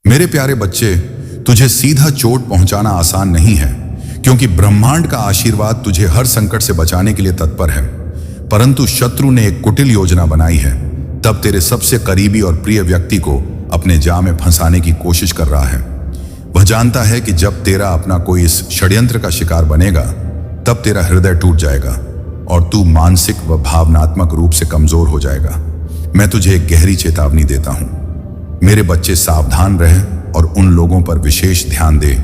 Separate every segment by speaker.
Speaker 1: मेरे प्यारे बच्चे, तुझे सीधा चोट पहुंचाना आसान नहीं है, क्योंकि ब्रह्मांड का आशीर्वाद तुझे हर संकट से बचाने के लिए तत्पर है। परंतु शत्रु ने एक कुटिल योजना बनाई है, तब तेरे सबसे करीबी और प्रिय व्यक्ति को अपने जाल में फंसाने की कोशिश कर रहा है। वह जानता है कि जब तेरा अपना कोई इस षड्यंत्र का शिकार बनेगा, तब तेरा हृदय टूट जाएगा और तू मानसिक व भावनात्मक रूप से कमजोर हो जाएगा। मैं तुझे एक गहरी चेतावनी देता हूं। मेरे बच्चे, सावधान रह और उन लोगों पर विशेष ध्यान दे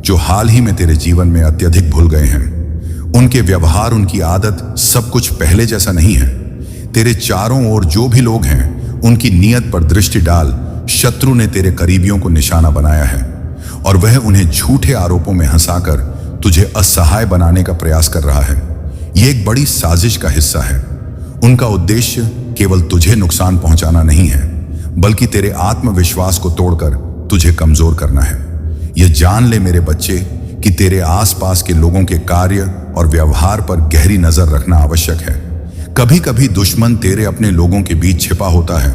Speaker 1: जो हाल ही में तेरे जीवन में अत्यधिक भूल गए हैं। उनके व्यवहार, उनकी आदत, सब कुछ पहले जैसा नहीं है। तेरे चारों ओर जो भी लोग हैं, उनकी नीयत पर दृष्टि डाल। शत्रु ने तेरे करीबियों को निशाना बनाया है और वह उन्हें झूठे आरोपों में हंसाकर तुझे असहाय बनाने का प्रयास कर रहा है। यह एक बड़ी साजिश का हिस्सा है। उनका उद्देश्य केवल तुझे नुकसान पहुंचाना नहीं है, बल्कि तेरे आत्मविश्वास को तोड़कर तुझे कमजोर करना है। यह जान ले मेरे बच्चे कि तेरे आसपास के लोगों के कार्य और व्यवहार पर गहरी नजर रखना आवश्यक है। कभी कभी दुश्मन तेरे अपने लोगों के बीच छिपा होता है।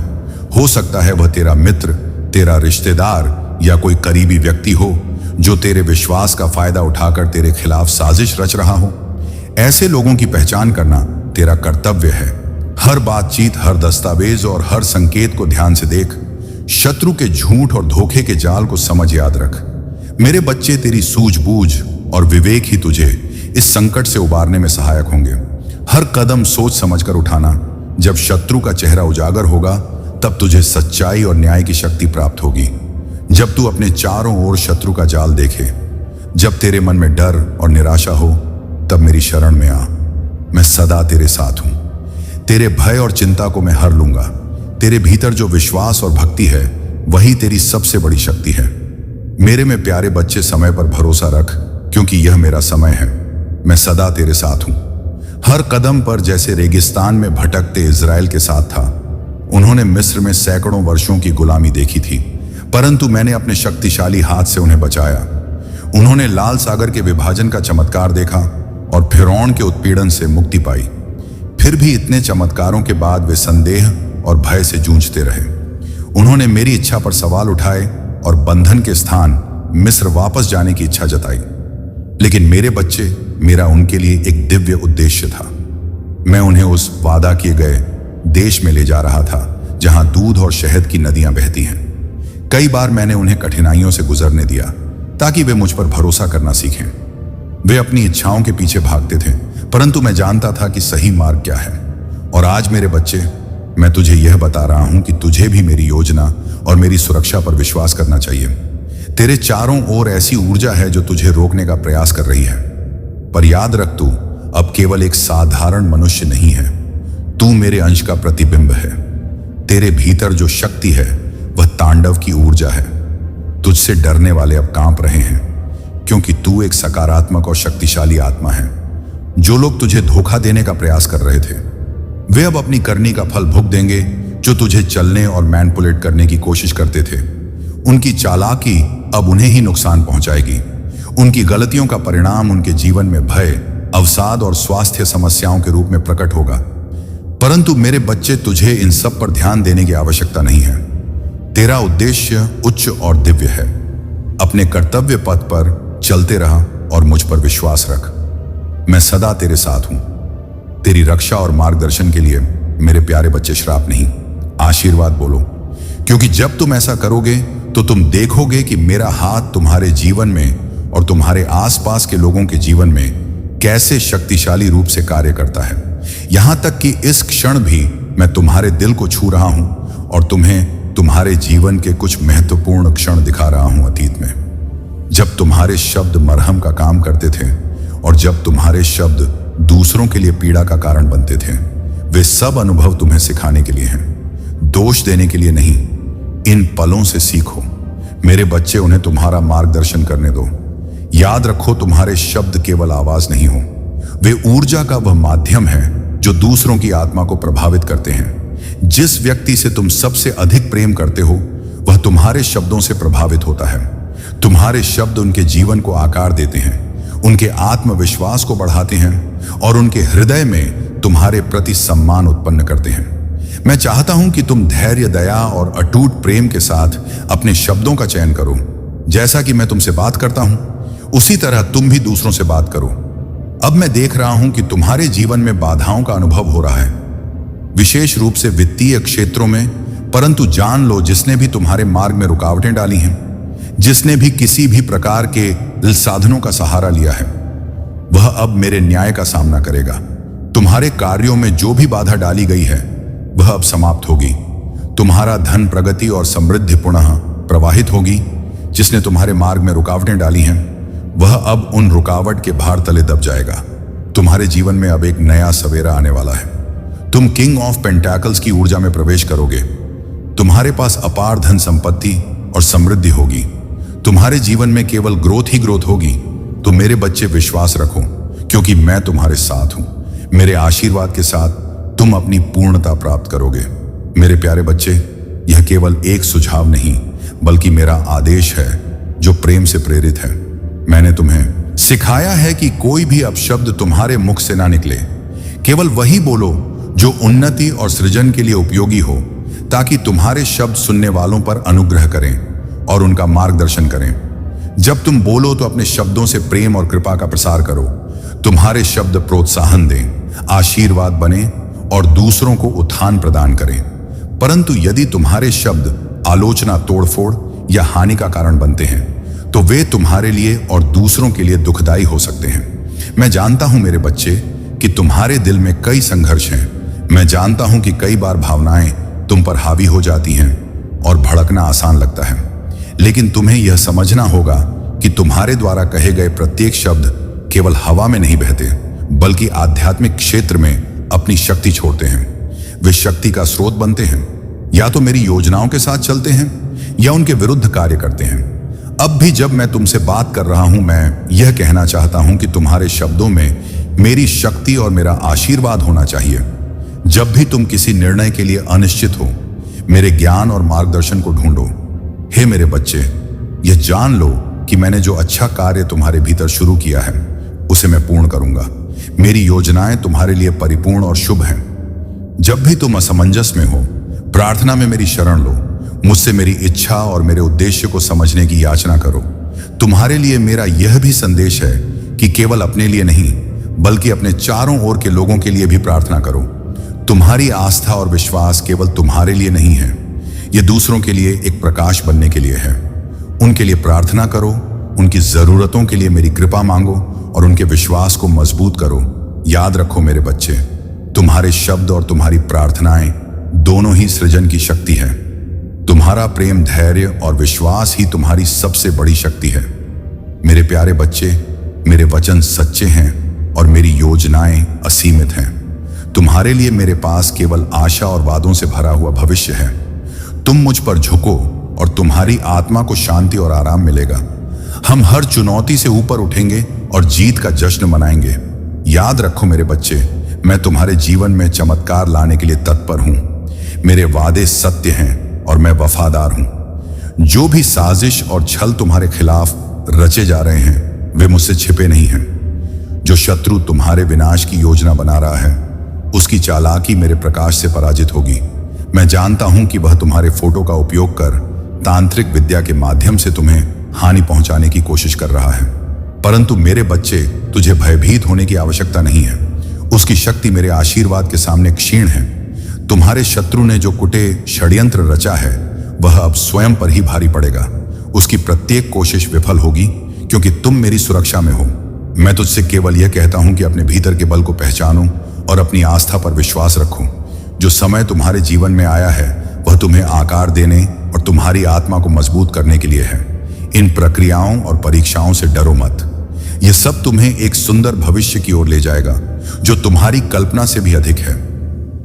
Speaker 1: हो सकता है वह तेरा मित्र, तेरा रिश्तेदार या कोई करीबी व्यक्ति हो जो तेरे विश्वास का फायदा उठाकर तेरे खिलाफ साजिश रच रहा हो। ऐसे लोगों की पहचान करना तेरा कर्तव्य है। हर बातचीत, हर दस्तावेज और हर संकेत को ध्यान से देख। शत्रु के झूठ और धोखे के जाल को समझ याद रख। मेरे बच्चे, तेरी सूझबूझ और विवेक ही तुझे इस संकट से उबारने में सहायक होंगे। हर कदम सोच समझकर उठाना। जब शत्रु का चेहरा उजागर होगा, तब तुझे सच्चाई और न्याय की शक्ति प्राप्त होगी। जब तू अपने चारों ओर शत्रु का जाल देखे, जब तेरे मन में डर और निराशा हो, तब मेरी शरण में आ। मैं सदा तेरे साथ हूं। तेरे भय और चिंता को मैं हर लूंगा। तेरे भीतर जो विश्वास और भक्ति है, वही तेरी सबसे बड़ी शक्ति है। मेरे में प्यारे बच्चे, समय पर भरोसा रख, क्योंकि यह मेरा समय है। मैं सदा तेरे साथ हूं। हर कदम पर जैसे रेगिस्तान में भटकते इज़राइल के साथ था। उन्होंने मिस्र में सैकड़ों वर्षों की गुलामी देखी थी, परंतु मैंने अपने शक्तिशाली हाथ से उन्हें बचाया। उन्होंने लाल सागर के विभाजन का चमत्कार देखा और फिरौन के उत्पीड़न से मुक्ति पाई। फिर भी इतने चमत्कारों के बाद वे संदेह और भय से जूझते रहे। उन्होंने मेरी इच्छा पर सवाल उठाए और बंधन के स्थान मिस्र वापस जाने की इच्छा जताई। लेकिन मेरे बच्चे, मेरा उनके लिए एक दिव्य उद्देश्य था। मैं उन्हें उस वादा किए गए देश में ले जा रहा था जहां दूध और शहद की नदियां बहती हैं। कई बार मैंने उन्हें कठिनाइयों से गुजरने दिया ताकि वे मुझ पर भरोसा करना सीखें। वे अपनी इच्छाओं के पीछे भागते थे, परंतु मैं जानता था कि सही मार्ग क्या है। और आज मेरे बच्चे, मैं तुझे यह बता रहा हूं कि तुझे भी मेरी योजना और मेरी सुरक्षा पर विश्वास करना चाहिए। तेरे चारों ओर ऐसी ऊर्जा है जो तुझे रोकने का प्रयास कर रही है, पर याद रख, तू अब केवल एक साधारण मनुष्य नहीं है। तू मेरे अंश का प्रतिबिंब है। तेरे भीतर जो शक्ति है, वह तांडव की ऊर्जा है। तुझसे डरने वाले अब कांप रहे हैं, क्योंकि तू एक सकारात्मक और शक्तिशाली आत्मा है। जो लोग तुझे धोखा देने का प्रयास कर रहे थे, वे अब अपनी करनी का फल भुगत देंगे। जो तुझे चलने और मैनिपुलेट करने की कोशिश करते थे, उनकी चालाकी अब उन्हें ही नुकसान पहुंचाएगी। उनकी गलतियों का परिणाम उनके जीवन में भय, अवसाद और स्वास्थ्य समस्याओं के रूप में प्रकट होगा। परंतु मेरे बच्चे, तुझे इन सब पर ध्यान देने की आवश्यकता नहीं है। तेरा उद्देश्य उच्च और दिव्य है। अपने कर्तव्य पथ पर चलते रहा और मुझ पर विश्वास रख। मैं सदा तेरे साथ हूं। तेरी रक्षा और मार्गदर्शन के लिए मेरे प्यारे बच्चे, श्राप नहीं, आशीर्वाद बोलो, क्योंकि जब तुम ऐसा करोगे तो तुम देखोगे कि मेरा हाथ तुम्हारे जीवन में और तुम्हारे आसपास के लोगों के जीवन में कैसे शक्तिशाली रूप से कार्य करता है। यहां तक कि इस क्षण भी मैं तुम्हारे दिल को छू रहा हूं और तुम्हें तुम्हारे जीवन के कुछ महत्वपूर्ण क्षण दिखा रहा हूं अतीत में, जब तुम्हारे शब्द मरहम का काम करते थे और जब तुम्हारे शब्द दूसरों के लिए पीड़ा का कारण बनते थे। वे सब अनुभव तुम्हें सिखाने के लिए हैं, दोष देने के लिए नहीं। इन पलों से सीखो मेरे बच्चे, उन्हें तुम्हारा मार्गदर्शन करने दो। याद रखो, तुम्हारे शब्द केवल आवाज नहीं हो, वे ऊर्जा का वह माध्यम है जो दूसरों की आत्मा को प्रभावित करते हैं। जिस व्यक्ति से तुम सबसे अधिक प्रेम करते हो, वह तुम्हारे शब्दों से प्रभावित होता है। तुम्हारे शब्द उनके जीवन को आकार देते हैं, उनके आत्मविश्वास को बढ़ाते हैं और उनके हृदय में तुम्हारे प्रति सम्मान उत्पन्न करते हैं। मैं चाहता हूं कि तुम धैर्य, दया और अटूट प्रेम के साथ अपने शब्दों का चयन करो। जैसा कि मैं तुमसे बात करता हूं, उसी तरह तुम भी दूसरों से बात करो। अब मैं देख रहा हूं कि तुम्हारे जीवन में बाधाओं का अनुभव हो रहा है, विशेष रूप से वित्तीय क्षेत्रों में। परंतु जान लो, जिसने भी तुम्हारे मार्ग में रुकावटें डाली हैं, जिसने भी किसी भी प्रकार के साधनों का सहारा लिया है, वह अब मेरे न्याय का सामना करेगा। तुम्हारे कार्यों में जो भी बाधा डाली गई है, वह अब समाप्त होगी। तुम्हारा धन, प्रगति और समृद्धि पुनः प्रवाहित होगी। जिसने तुम्हारे मार्ग में रुकावटें डाली हैं, वह अब उन रुकावट के भार तले दब जाएगा। तुम्हारे जीवन में अब एक नया सवेरा आने वाला है। तुम किंग ऑफ पेंटाकल्स की ऊर्जा में प्रवेश करोगे। तुम्हारे पास अपार धन संपत्ति और समृद्धि होगी। तुम्हारे जीवन में केवल ग्रोथ ही ग्रोथ होगी। तो मेरे बच्चे, विश्वास रखो, क्योंकि मैं तुम्हारे साथ हूं। मेरे आशीर्वाद के साथ तुम अपनी पूर्णता प्राप्त करोगे। मेरे प्यारे बच्चे, यह केवल एक सुझाव नहीं, बल्कि मेरा आदेश है जो प्रेम से प्रेरित है। मैंने तुम्हें सिखाया है कि कोई भी अपशब्द तुम्हारे मुख से ना निकले। केवल वही बोलो जो उन्नति और सृजन के लिए उपयोगी हो, ताकि तुम्हारे शब्द सुनने वालों पर अनुग्रह करें और उनका मार्गदर्शन करें। जब तुम बोलो तो अपने शब्दों से प्रेम और कृपा का प्रसार करो। तुम्हारे शब्द प्रोत्साहन दें, आशीर्वाद बने और दूसरों को उत्थान प्रदान करें। परंतु यदि तुम्हारे शब्द आलोचना, तोड़फोड़ या हानि का कारण बनते हैं, तो वे तुम्हारे लिए और दूसरों के लिए दुखदायी हो सकते हैं। मैं जानता हूं मेरे बच्चे कि तुम्हारे दिल में कई संघर्ष हैं। मैं जानता हूं कि कई बार भावनाएं तुम पर हावी हो जाती हैं और भड़कना आसान लगता है। लेकिन तुम्हें यह समझना होगा कि तुम्हारे द्वारा कहे गए प्रत्येक शब्द केवल हवा में नहीं बहते, बल्कि आध्यात्मिक क्षेत्र में अपनी शक्ति छोड़ते हैं। वे शक्ति का स्रोत बनते हैं। या तो मेरी योजनाओं के साथ चलते हैं या उनके विरुद्ध कार्य करते हैं। अब भी जब मैं तुमसे बात कर रहा हूं, मैं यह कहना चाहता हूं कि तुम्हारे शब्दों में मेरी शक्ति और मेरा आशीर्वाद होना चाहिए। जब भी तुम किसी निर्णय के लिए अनिश्चित हो, मेरे ज्ञान और मार्गदर्शन को ढूंढो। हे मेरे बच्चे, यह जान लो कि मैंने जो अच्छा कार्य तुम्हारे भीतर शुरू किया है, उसे मैं पूर्ण करूंगा। मेरी योजनाएं तुम्हारे लिए परिपूर्ण और शुभ हैं। जब भी तुम असमंजस में हो, प्रार्थना में मेरी शरण लो। मुझसे मेरी इच्छा और मेरे उद्देश्य को समझने की याचना करो। तुम्हारे लिए मेरा यह भी संदेश है कि केवल अपने लिए नहीं, बल्कि अपने चारों ओर के लोगों के लिए भी प्रार्थना करो। तुम्हारी आस्था और विश्वास केवल तुम्हारे लिए नहीं है, यह दूसरों के लिए एक प्रकाश बनने के लिए है। उनके लिए प्रार्थना करो, उनकी जरूरतों के लिए मेरी कृपा मांगो और उनके विश्वास को मजबूत करो। याद रखो मेरे बच्चे, तुम्हारे शब्द और तुम्हारी प्रार्थनाएं दोनों ही सृजन की शक्ति है। तुम्हारा प्रेम, धैर्य और विश्वास ही तुम्हारी सबसे बड़ी शक्ति है। मेरे प्यारे बच्चे, मेरे वचन सच्चे हैं और मेरी योजनाएं असीमित हैं। तुम्हारे लिए मेरे पास केवल आशा और वादों से भरा हुआ भविष्य है। तुम मुझ पर झुको और तुम्हारी आत्मा को शांति और आराम मिलेगा। हम हर चुनौती से ऊपर उठेंगे और जीत का जश्न मनाएंगे। याद रखो मेरे बच्चे, मैं तुम्हारे जीवन में चमत्कार लाने के लिए तत्पर हूं। मेरे वादे सत्य हैं और मैं वफादार हूं। जो भी साजिश और छल तुम्हारे खिलाफ रचे जा रहे हैं, वे मुझसे छिपे नहीं हैं। जो शत्रु तुम्हारे विनाश की योजना बना रहा है, उसकी चालाकी मेरे प्रकाश से पराजित होगी। मैं जानता हूं कि वह तुम्हारे फोटो का उपयोग कर तांत्रिक विद्या के माध्यम से तुम्हें हानि पहुंचाने की कोशिश कर रहा है। परंतु मेरे बच्चे, तुझे भयभीत होने की आवश्यकता नहीं है। उसकी शक्ति मेरे आशीर्वाद के सामने क्षीण है। तुम्हारे शत्रु ने जो कुटे षड्यंत्र रचा है, वह अब स्वयं पर ही भारी पड़ेगा। उसकी प्रत्येक कोशिश विफल होगी, क्योंकि तुम मेरी सुरक्षा में हो। मैं तुझसे केवल यह कहता हूं कि अपने भीतर के बल को पहचानो और अपनी आस्था पर विश्वास रखो। जो समय तुम्हारे जीवन में आया है, वह तुम्हें आकार देने और तुम्हारी आत्मा को मजबूत करने के लिए है। इन प्रक्रियाओं और परीक्षाओं से डरो मत। यह सब तुम्हें एक सुंदर भविष्य की ओर ले जाएगा, जो तुम्हारी कल्पना से भी अधिक है।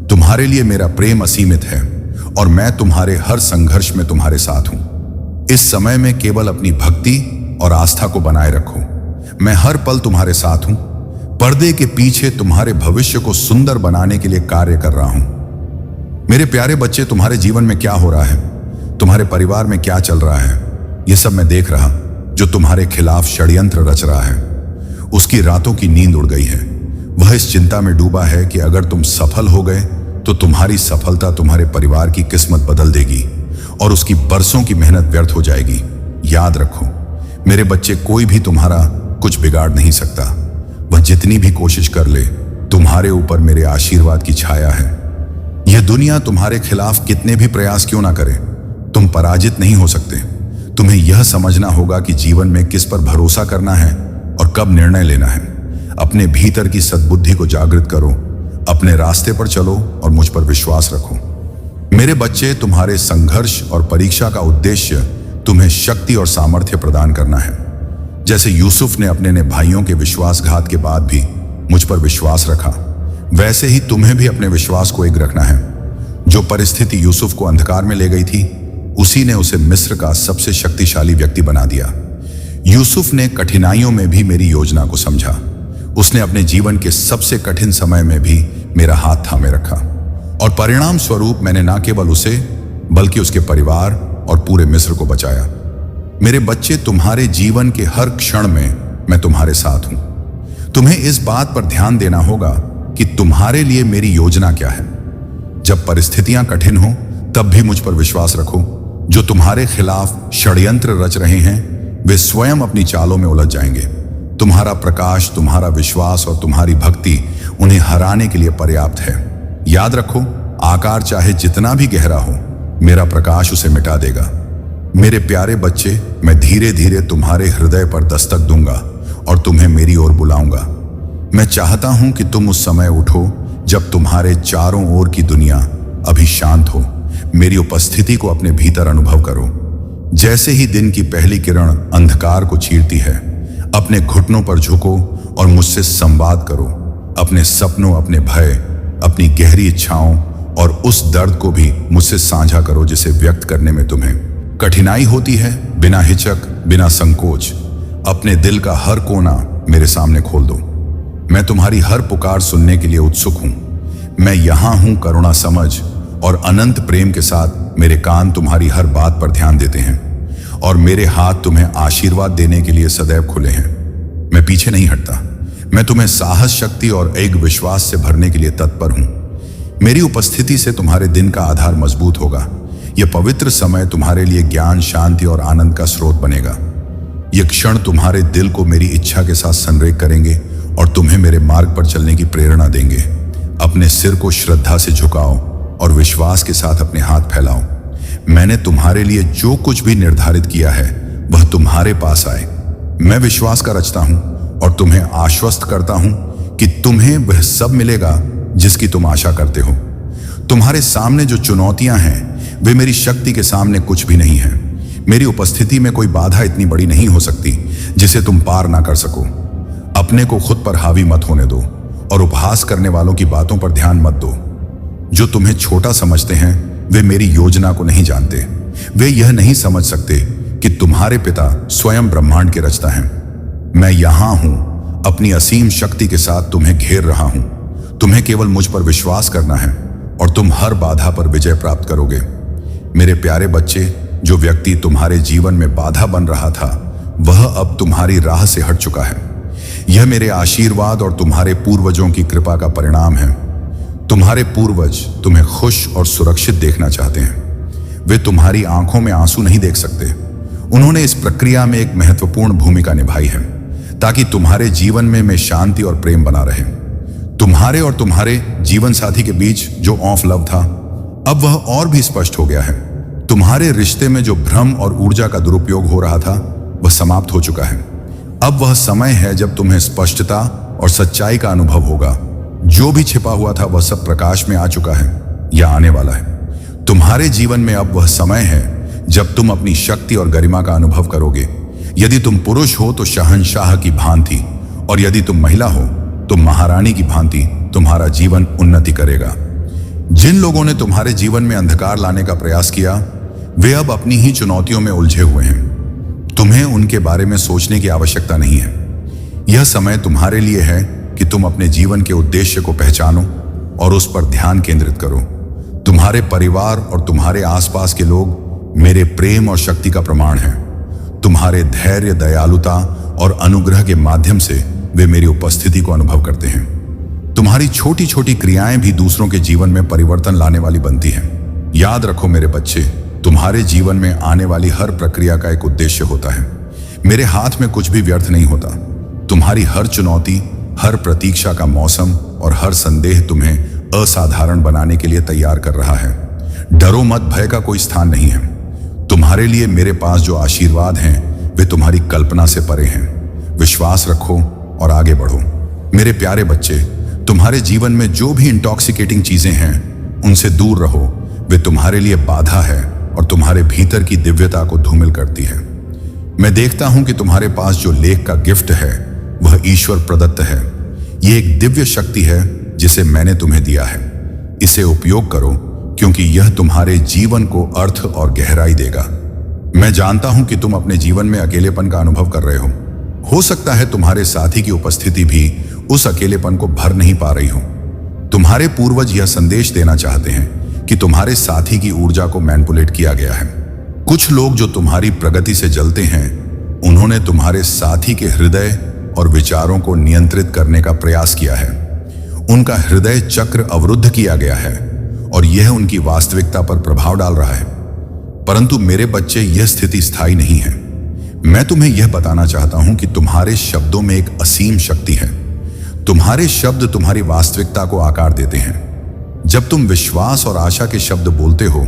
Speaker 1: तुम्हारे लिए मेरा प्रेम असीमित है और मैं तुम्हारे हर संघर्ष में तुम्हारे साथ हूं। इस समय में केवल अपनी भक्ति और आस्था को बनाए रखो। मैं हर पल तुम्हारे साथ हूं। पर्दे के पीछे तुम्हारे भविष्य को सुंदर बनाने के लिए कार्य कर रहा हूं। मेरे प्यारे बच्चे, तुम्हारे जीवन में क्या हो रहा है, तुम्हारे परिवार में क्या चल रहा है, यह सब मैं देख रहा। जो तुम्हारे खिलाफ षड्यंत्र रच रहा है, उसकी रातों की नींद उड़ गई है। वह इस चिंता में डूबा है कि अगर तुम सफल हो गए तो तुम्हारी सफलता तुम्हारे परिवार की किस्मत बदल देगी और उसकी बरसों की मेहनत व्यर्थ हो जाएगी। याद रखो मेरे बच्चे, कोई भी तुम्हारा कुछ बिगाड़ नहीं सकता। वह जितनी भी कोशिश कर ले, तुम्हारे ऊपर मेरे आशीर्वाद की छाया है। यह दुनिया तुम्हारे खिलाफ कितने भी प्रयास क्यों ना करे, तुम पराजित नहीं हो सकते। तुम्हें यह समझना होगा कि जीवन में किस पर भरोसा करना है और कब निर्णय लेना है। अपने भीतर की सद्बुद्धि को जागृत करो, अपने रास्ते पर चलो और मुझ पर विश्वास रखो। मेरे बच्चे, तुम्हारे संघर्ष और परीक्षा का उद्देश्य तुम्हें शक्ति और सामर्थ्य प्रदान करना है। जैसे यूसुफ ने अपने भाइयों के विश्वासघात के बाद भी मुझ पर विश्वास रखा, वैसे ही तुम्हें भी अपने विश्वास को एक रखना है। जो परिस्थिति यूसुफ को अंधकार में ले गई थी, उसी ने उसे मिस्र का सबसे शक्तिशाली व्यक्ति बना दिया। यूसुफ ने कठिनाइयों में भी मेरी योजना को समझा। उसने अपने जीवन के सबसे कठिन समय में भी मेरा हाथ थामे रखा और परिणाम स्वरूप मैंने न केवल उसे बल्कि उसके परिवार और पूरे मिस्र को बचाया। मेरे बच्चे, तुम्हारे जीवन के हर क्षण में मैं तुम्हारे साथ हूं। तुम्हें इस बात पर ध्यान देना होगा कि तुम्हारे लिए मेरी योजना क्या है। जब परिस्थितियां कठिन हो तब भी मुझ पर विश्वास रखो। जो तुम्हारे खिलाफ षड्यंत्र रच रहे हैं, वे स्वयं अपनी चालों में उलझ जाएंगे। तुम्हारा प्रकाश, तुम्हारा विश्वास और तुम्हारी भक्ति उन्हें हराने के लिए पर्याप्त है। याद रखो, आकार चाहे जितना भी गहरा हो, मेरा प्रकाश उसे मिटा देगा। मेरे प्यारे बच्चे, मैं धीरे धीरे तुम्हारे हृदय पर दस्तक दूंगा और तुम्हें मेरी ओर बुलाऊंगा। मैं चाहता हूं कि तुम उस समय उठो जब तुम्हारे चारों ओर की दुनिया अभी शांत हो। मेरी उपस्थिति को अपने भीतर अनुभव करो। जैसे ही दिन की पहली किरण अंधकार को चीरती है, अपने घुटनों पर झुको और मुझसे संवाद करो। अपने सपनों, अपने भय, अपनी गहरी इच्छाओं और उस दर्द को भी मुझसे साझा करो जिसे व्यक्त करने में तुम्हें कठिनाई होती है। बिना हिचक, बिना संकोच अपने दिल का हर कोना मेरे सामने खोल दो। मैं तुम्हारी हर पुकार सुनने के लिए उत्सुक हूं। मैं यहां हूं, करुणा, समझ और अनंत प्रेम के साथ मेरे कान तुम्हारी हर बात पर ध्यान देते हैं और मेरे हाथ तुम्हें आशीर्वाद देने के लिए सदैव खुले हैं। मैं पीछे नहीं हटता। मैं तुम्हें साहस, शक्ति और एक विश्वास से भरने के लिए तत्पर हूं। मेरी उपस्थिति से तुम्हारे दिन का आधार मजबूत होगा। यह पवित्र समय तुम्हारे लिए ज्ञान, शांति और आनंद का स्रोत बनेगा। ये क्षण तुम्हारे दिल को मेरी इच्छा के साथ संरेख करेंगे और तुम्हें मेरे मार्ग पर चलने की प्रेरणा देंगे। अपने सिर को श्रद्धा से झुकाओ और विश्वास के साथ अपने हाथ फैलाओ। मैंने तुम्हारे लिए जो कुछ भी निर्धारित किया है, वह तुम्हारे पास आए। मैं विश्वास का रचता हूं और तुम्हें आश्वस्त करता हूं कि तुम्हें वह सब मिलेगा जिसकी तुम आशा करते हो। तुम्हारे सामने जो चुनौतियां हैं, वे मेरी शक्ति के सामने कुछ भी नहीं है। मेरी उपस्थिति में कोई बाधा इतनी बड़ी नहीं हो सकती जिसे तुम पार ना कर सको। अपने को खुद पर हावी मत होने दो और उपहास करने वालों की बातों पर ध्यान मत दो। जो तुम्हें छोटा समझते हैं, वे मेरी योजना को नहीं जानते। वे यह नहीं समझ सकते कि तुम्हारे पिता स्वयं ब्रह्मांड के रचता हैं। मैं यहां हूं, अपनी असीम शक्ति के साथ तुम्हें घेर रहा हूं। तुम्हें केवल मुझ पर विश्वास करना है और तुम हर बाधा पर विजय प्राप्त करोगे। मेरे प्यारे बच्चे, जो व्यक्ति तुम्हारे जीवन में बाधा बन रहा था, वह अब तुम्हारी राह से हट चुका है। यह मेरे आशीर्वाद और तुम्हारे पूर्वजों की कृपा का परिणाम है। तुम्हारे पूर्वज तुम्हें खुश और सुरक्षित देखना चाहते हैं। वे तुम्हारी आंखों में आंसू नहीं देख सकते। उन्होंने इस प्रक्रिया में एक महत्वपूर्ण भूमिका निभाई है ताकि तुम्हारे जीवन में शांति और प्रेम बना रहे। तुम्हारे और तुम्हारे जीवन साथी के बीच जो ऑफ लव था, अब वह और भी स्पष्ट हो गया है। तुम्हारे रिश्ते में जो भ्रम और ऊर्जा का दुरुपयोग हो रहा था, वह समाप्त हो चुका है। अब वह समय है जब तुम्हें स्पष्टता और सच्चाई का अनुभव होगा। जो भी छिपा हुआ था, वह सब प्रकाश में आ चुका है या आने वाला है। तुम्हारे जीवन में अब वह समय है जब तुम अपनी शक्ति और गरिमा का अनुभव करोगे। यदि तुम पुरुष हो तो शहंशाह की भांति, और यदि तुम महिला हो तो महारानी की भांति तुम्हारा जीवन उन्नति करेगा। जिन लोगों ने तुम्हारे जीवन में अंधकार लाने का प्रयास किया, वे अब अपनी ही चुनौतियों में उलझे हुए हैं। तुम्हें उनके बारे में सोचने की आवश्यकता नहीं है। यह समय तुम्हारे लिए है कि तुम अपने जीवन के उद्देश्य को पहचानो और उस पर ध्यान केंद्रित करो। तुम्हारे परिवार और तुम्हारे आसपास के लोग मेरे प्रेम और शक्ति का प्रमाण हैं। तुम्हारे धैर्य, दयालुता और अनुग्रह के माध्यम से वे मेरी उपस्थिति को अनुभव करते हैं। तुम्हारी छोटी छोटी क्रियाएं भी दूसरों के जीवन में परिवर्तन लाने वाली बनती हैं। याद रखो मेरे बच्चे, तुम्हारे जीवन में आने वाली हर प्रक्रिया का एक उद्देश्य होता है। मेरे हाथ में कुछ भी व्यर्थ नहीं होता। तुम्हारी हर चुनौती, हर प्रतीक्षा का मौसम और हर संदेह तुम्हें असाधारण बनाने के लिए तैयार कर रहा है। डरो मत, भय का कोई स्थान नहीं है। तुम्हारे लिए मेरे पास जो आशीर्वाद हैं वे तुम्हारी कल्पना से परे हैं। विश्वास रखो और आगे बढ़ो। मेरे प्यारे बच्चे, तुम्हारे जीवन में जो भी इंटॉक्सिकेटिंग चीजें हैं उनसे दूर रहो। वे तुम्हारे लिए बाधा है और तुम्हारे भीतर की दिव्यता को धूमिल करती है। मैं देखता हूं कि तुम्हारे पास जो लेख का गिफ्ट है वह ईश्वर प्रदत्त है। यह एक दिव्य शक्ति है जिसे मैंने तुम्हें दिया है। इसे उपयोग करो क्योंकि यह तुम्हारे जीवन को अर्थ और गहराई देगा। मैं जानता हूं कि तुम अपने जीवन में अकेलेपन का अनुभव कर रहे हो सकता है तुम्हारे साथी की उपस्थिति भी उस अकेलेपन को भर नहीं पा रही हो। तुम्हारे पूर्वज यह संदेश देना चाहते हैं कि तुम्हारे साथी की ऊर्जा को मैनिपुलेट किया गया है। कुछ लोग जो तुम्हारी प्रगति से जलते हैं, उन्होंने तुम्हारे साथी के हृदय और विचारों को नियंत्रित करने का प्रयास किया है। उनका हृदय चक्र अवरुद्ध किया गया है और यह उनकी वास्तविकता पर प्रभाव डाल रहा है। परंतु मेरे बच्चे, यह स्थिति स्थायी नहीं है। मैं तुम्हें यह बताना चाहता हूं कि तुम्हारे शब्दों में एक असीम शक्ति है। तुम्हारे शब्द तुम्हारी वास्तविकता को आकार देते हैं। जब तुम विश्वास और आशा के शब्द बोलते हो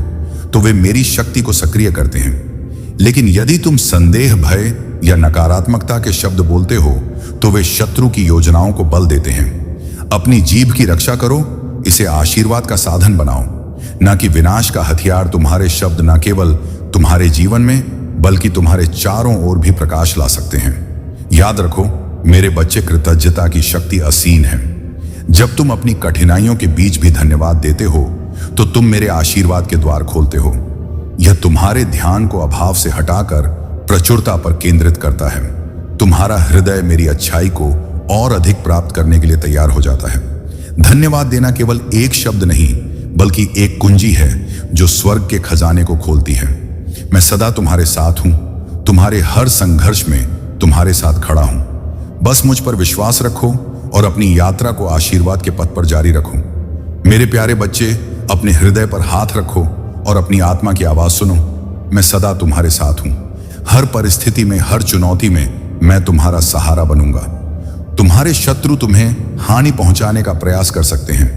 Speaker 1: तो वे मेरी शक्ति को सक्रिय करते हैं। लेकिन यदि तुम संदेह, भय या नकारात्मकता के शब्द बोलते हो तो वे शत्रु की योजनाओं को बल देते हैं। अपनी जीभ की रक्षा करो, इसे आशीर्वाद का साधन बनाओ, न कि विनाश का हथियार। तुम्हारे शब्द न केवल तुम्हारे जीवन में बल्कि तुम्हारे चारों ओर भी प्रकाश ला सकते हैं। याद रखो मेरे बच्चे, कृतज्ञता की शक्ति असीम है। जब तुम अपनी कठिनाइयों के बीच भी धन्यवाद देते हो तो तुम मेरे आशीर्वाद के द्वार खोलते हो। यह तुम्हारे ध्यान को अभाव से हटाकर प्रचुरता पर केंद्रित करता है। तुम्हारा हृदय मेरी अच्छाई को और अधिक प्राप्त करने के लिए तैयार हो जाता है। धन्यवाद देना केवल एक शब्द नहीं बल्कि एक कुंजी है जो स्वर्ग के खजाने को खोलती है। मैं सदा तुम्हारे साथ हूं, तुम्हारे हर संघर्ष में तुम्हारे साथ खड़ा हूं। बस मुझ पर विश्वास रखो और अपनी यात्रा को आशीर्वाद के पथ पर जारी रखो। मेरे प्यारे बच्चे, अपने हृदय पर हाथ रखो और अपनी आत्मा की आवाज सुनो। मैं सदा तुम्हारे साथ हूं। हर परिस्थिति में, हर चुनौती में मैं तुम्हारा सहारा बनूंगा। तुम्हारे शत्रु तुम्हें हानि पहुंचाने का प्रयास कर सकते हैं,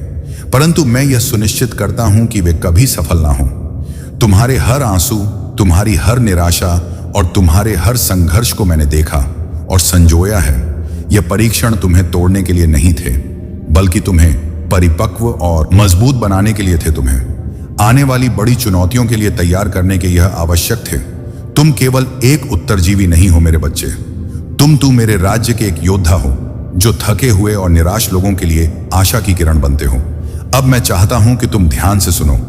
Speaker 1: परंतु मैं यह सुनिश्चित करता हूं कि वे कभी सफल ना हो। तुम्हारे हर आंसू, तुम्हारी हर निराशा और तुम्हारे हर संघर्ष को मैंने देखा और संजोया है। यह परीक्षण तुम्हें तोड़ने के लिए नहीं थे बल्कि तुम्हें परिपक्व और मजबूत बनाने के लिए थे। तुम्हें आने वाली बड़ी चुनौतियों के लिए तैयार करने के यह आवश्यक थे। तुम केवल एक उत्तरजीवी नहीं हो मेरे बच्चे, तुम मेरे राज्य के एक योद्धा हो जो थके हुए और निराश लोगों के लिए आशा की किरण बनते हो। अब मैं चाहता हूं कि तुम ध्यान से सुनो।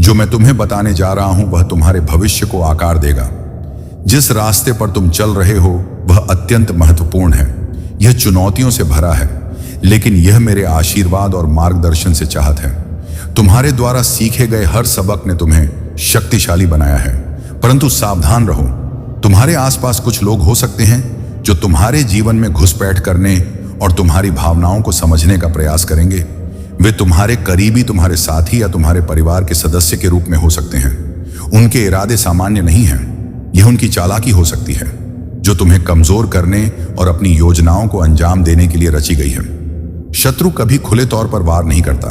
Speaker 1: जो मैं तुम्हें बताने जा रहा हूं वह तुम्हारे भविष्य को आकार देगा। जिस रास्ते पर तुम चल रहे हो वह अत्यंत महत्वपूर्ण है। यह चुनौतियों से भरा है, लेकिन यह मेरे आशीर्वाद और मार्गदर्शन से चाहत है। तुम्हारे द्वारा सीखे गए हर सबक ने तुम्हें शक्तिशाली बनाया है। परंतु सावधान रहो, तुम्हारे आसपास कुछ लोग हो सकते हैं जो तुम्हारे जीवन में घुसपैठ करने और तुम्हारी भावनाओं को समझने का प्रयास करेंगे। वे तुम्हारे करीबी, तुम्हारे साथी या तुम्हारे परिवार के सदस्य के रूप में हो सकते हैं। उनके इरादे सामान्य नहीं हैं। यह उनकी चालाकी हो सकती है जो तुम्हें कमजोर करने और अपनी योजनाओं को अंजाम देने के लिए रची गई है। शत्रु कभी खुले तौर पर वार नहीं करता,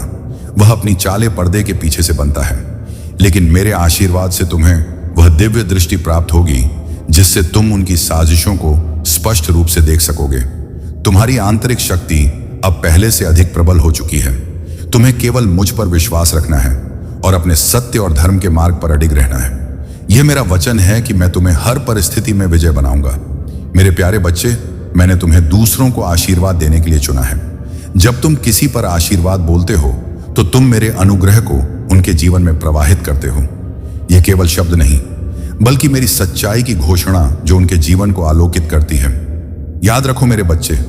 Speaker 1: वह अपनी चालें पर्दे के पीछे से बनता है। लेकिन मेरे आशीर्वाद से तुम्हें वह दिव्य दृष्टि प्राप्त होगी जिससे तुम उनकी साजिशों को स्पष्ट रूप से देख सकोगे। तुम्हारी आंतरिक शक्ति अब पहले से अधिक प्रबल हो चुकी है। तुम्हें केवल मुझ पर विश्वास रखना है और अपने सत्य और धर्म के मार्ग पर अडिग रहना है। यह मेरा वचन है कि मैं तुम्हें हर परिस्थिति में विजय बनाऊंगा। मेरे प्यारे बच्चे, मैंने तुम्हें दूसरों को आशीर्वाद देने के लिए चुना है। जब तुम किसी पर आशीर्वाद बोलते हो तो तुम मेरे अनुग्रह को उनके जीवन में प्रवाहित करते हो। यह केवल शब्द नहीं बल्कि मेरी सच्चाई की घोषणा जो उनके जीवन को आलोकित करती है। याद रखो मेरे बच्चे,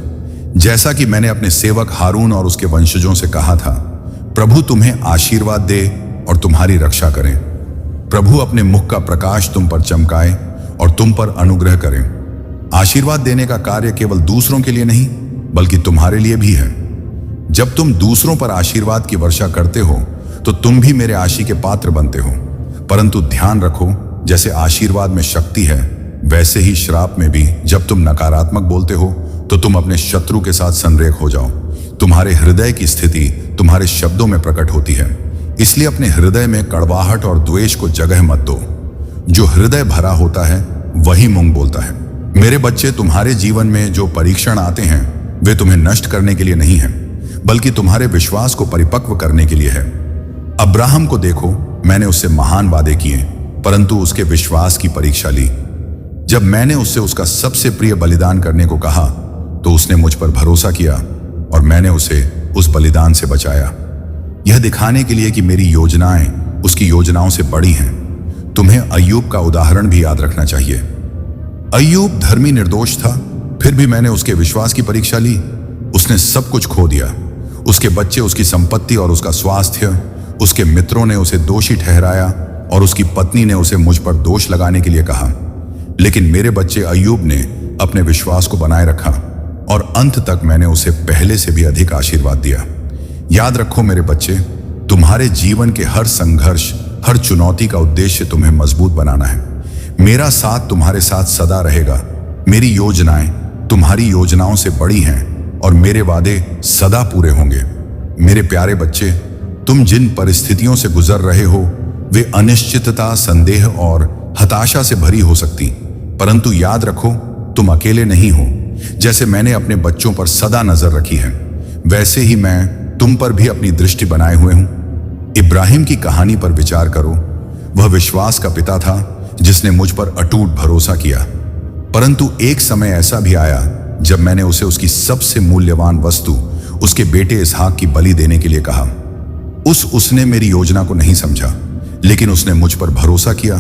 Speaker 1: जैसा कि मैंने अपने सेवक हारून और उसके वंशजों से कहा था, प्रभु तुम्हें आशीर्वाद दे और तुम्हारी रक्षा करें। प्रभु अपने मुख का प्रकाश तुम पर चमकाए और तुम पर अनुग्रह करें। आशीर्वाद देने का कार्य केवल दूसरों के लिए नहीं बल्कि तुम्हारे लिए भी है। जब तुम दूसरों पर आशीर्वाद की वर्षा करते हो तो तुम भी मेरे आशी के पात्र बनते हो। परंतु ध्यान रखो, जैसे आशीर्वाद में शक्ति है, वैसे ही श्राप में भी जब तुम नकारात्मक बोलते हो तो तुम अपने शत्रु के साथ संरेख हो जाओ। तुम्हारे हृदय की स्थिति तुम्हारे शब्दों में प्रकट होती है, इसलिए अपने हृदय में कड़वाहट और द्वेष को जगह मत दो। जो हृदय भरा होता है वही मुंह बोलता है। मेरे बच्चे, तुम्हारे जीवन में जो परीक्षण आते हैं वे तुम्हें नष्ट करने के लिए नहीं है, बल्कि तुम्हारे विश्वास को परिपक्व करने के लिए है। अब्राहम को देखो, मैंने उससे महान वादे किए, परंतु उसके विश्वास की परीक्षा ली। जब मैंने उससे उसका सबसे प्रिय बलिदान करने को कहा तो उसने मुझ पर भरोसा किया और मैंने उसे उस बलिदान से बचाया, यह दिखाने के लिए कि मेरी योजनाएं उसकी योजनाओं से बड़ी हैं। तुम्हें अय्यूब का उदाहरण भी याद रखना चाहिए। अय्यूब धर्मी निर्दोष था, फिर भी मैंने उसके विश्वास की परीक्षा ली। उसने सब कुछ खो दिया, उसके बच्चे, उसकी संपत्ति और उसका स्वास्थ्य। उसके मित्रों ने उसे दोषी ठहराया और उसकी पत्नी ने उसे मुझ पर दोष लगाने के लिए कहा, लेकिन मेरे बच्चे अय्यूब ने अपने विश्वास को बनाए रखा और अंत तक मैंने उसे पहले से भी अधिक आशीर्वाद दिया। याद रखो मेरे बच्चे, तुम्हारे जीवन के हर संघर्ष, हर चुनौती का उद्देश्य तुम्हें मजबूत बनाना है। मेरा साथ तुम्हारे साथ सदा रहेगा। मेरी योजनाएं तुम्हारी योजनाओं से बड़ी हैं और मेरे वादे सदा पूरे होंगे। मेरे प्यारे बच्चे, तुम जिन परिस्थितियों से गुजर रहे हो वे अनिश्चितता, संदेह और हताशा से भरी हो सकती, परंतु याद रखो तुम अकेले नहीं हो। जैसे मैंने अपने बच्चों पर सदा नजर रखी है, वैसे ही मैं तुम पर भी अपनी दृष्टि बनाए हुए हूं। इब्राहिम की कहानी पर विचार करो। वह विश्वास का पिता था जिसने मुझ पर अटूट भरोसा किया, परंतु एक समय ऐसा भी आया जब मैंने उसे उसकी सबसे मूल्यवान वस्तु, उसके बेटे इसहाक की बलि देने के लिए कहा। उसने मेरी योजना को नहीं समझा, लेकिन उसने मुझ पर भरोसा किया।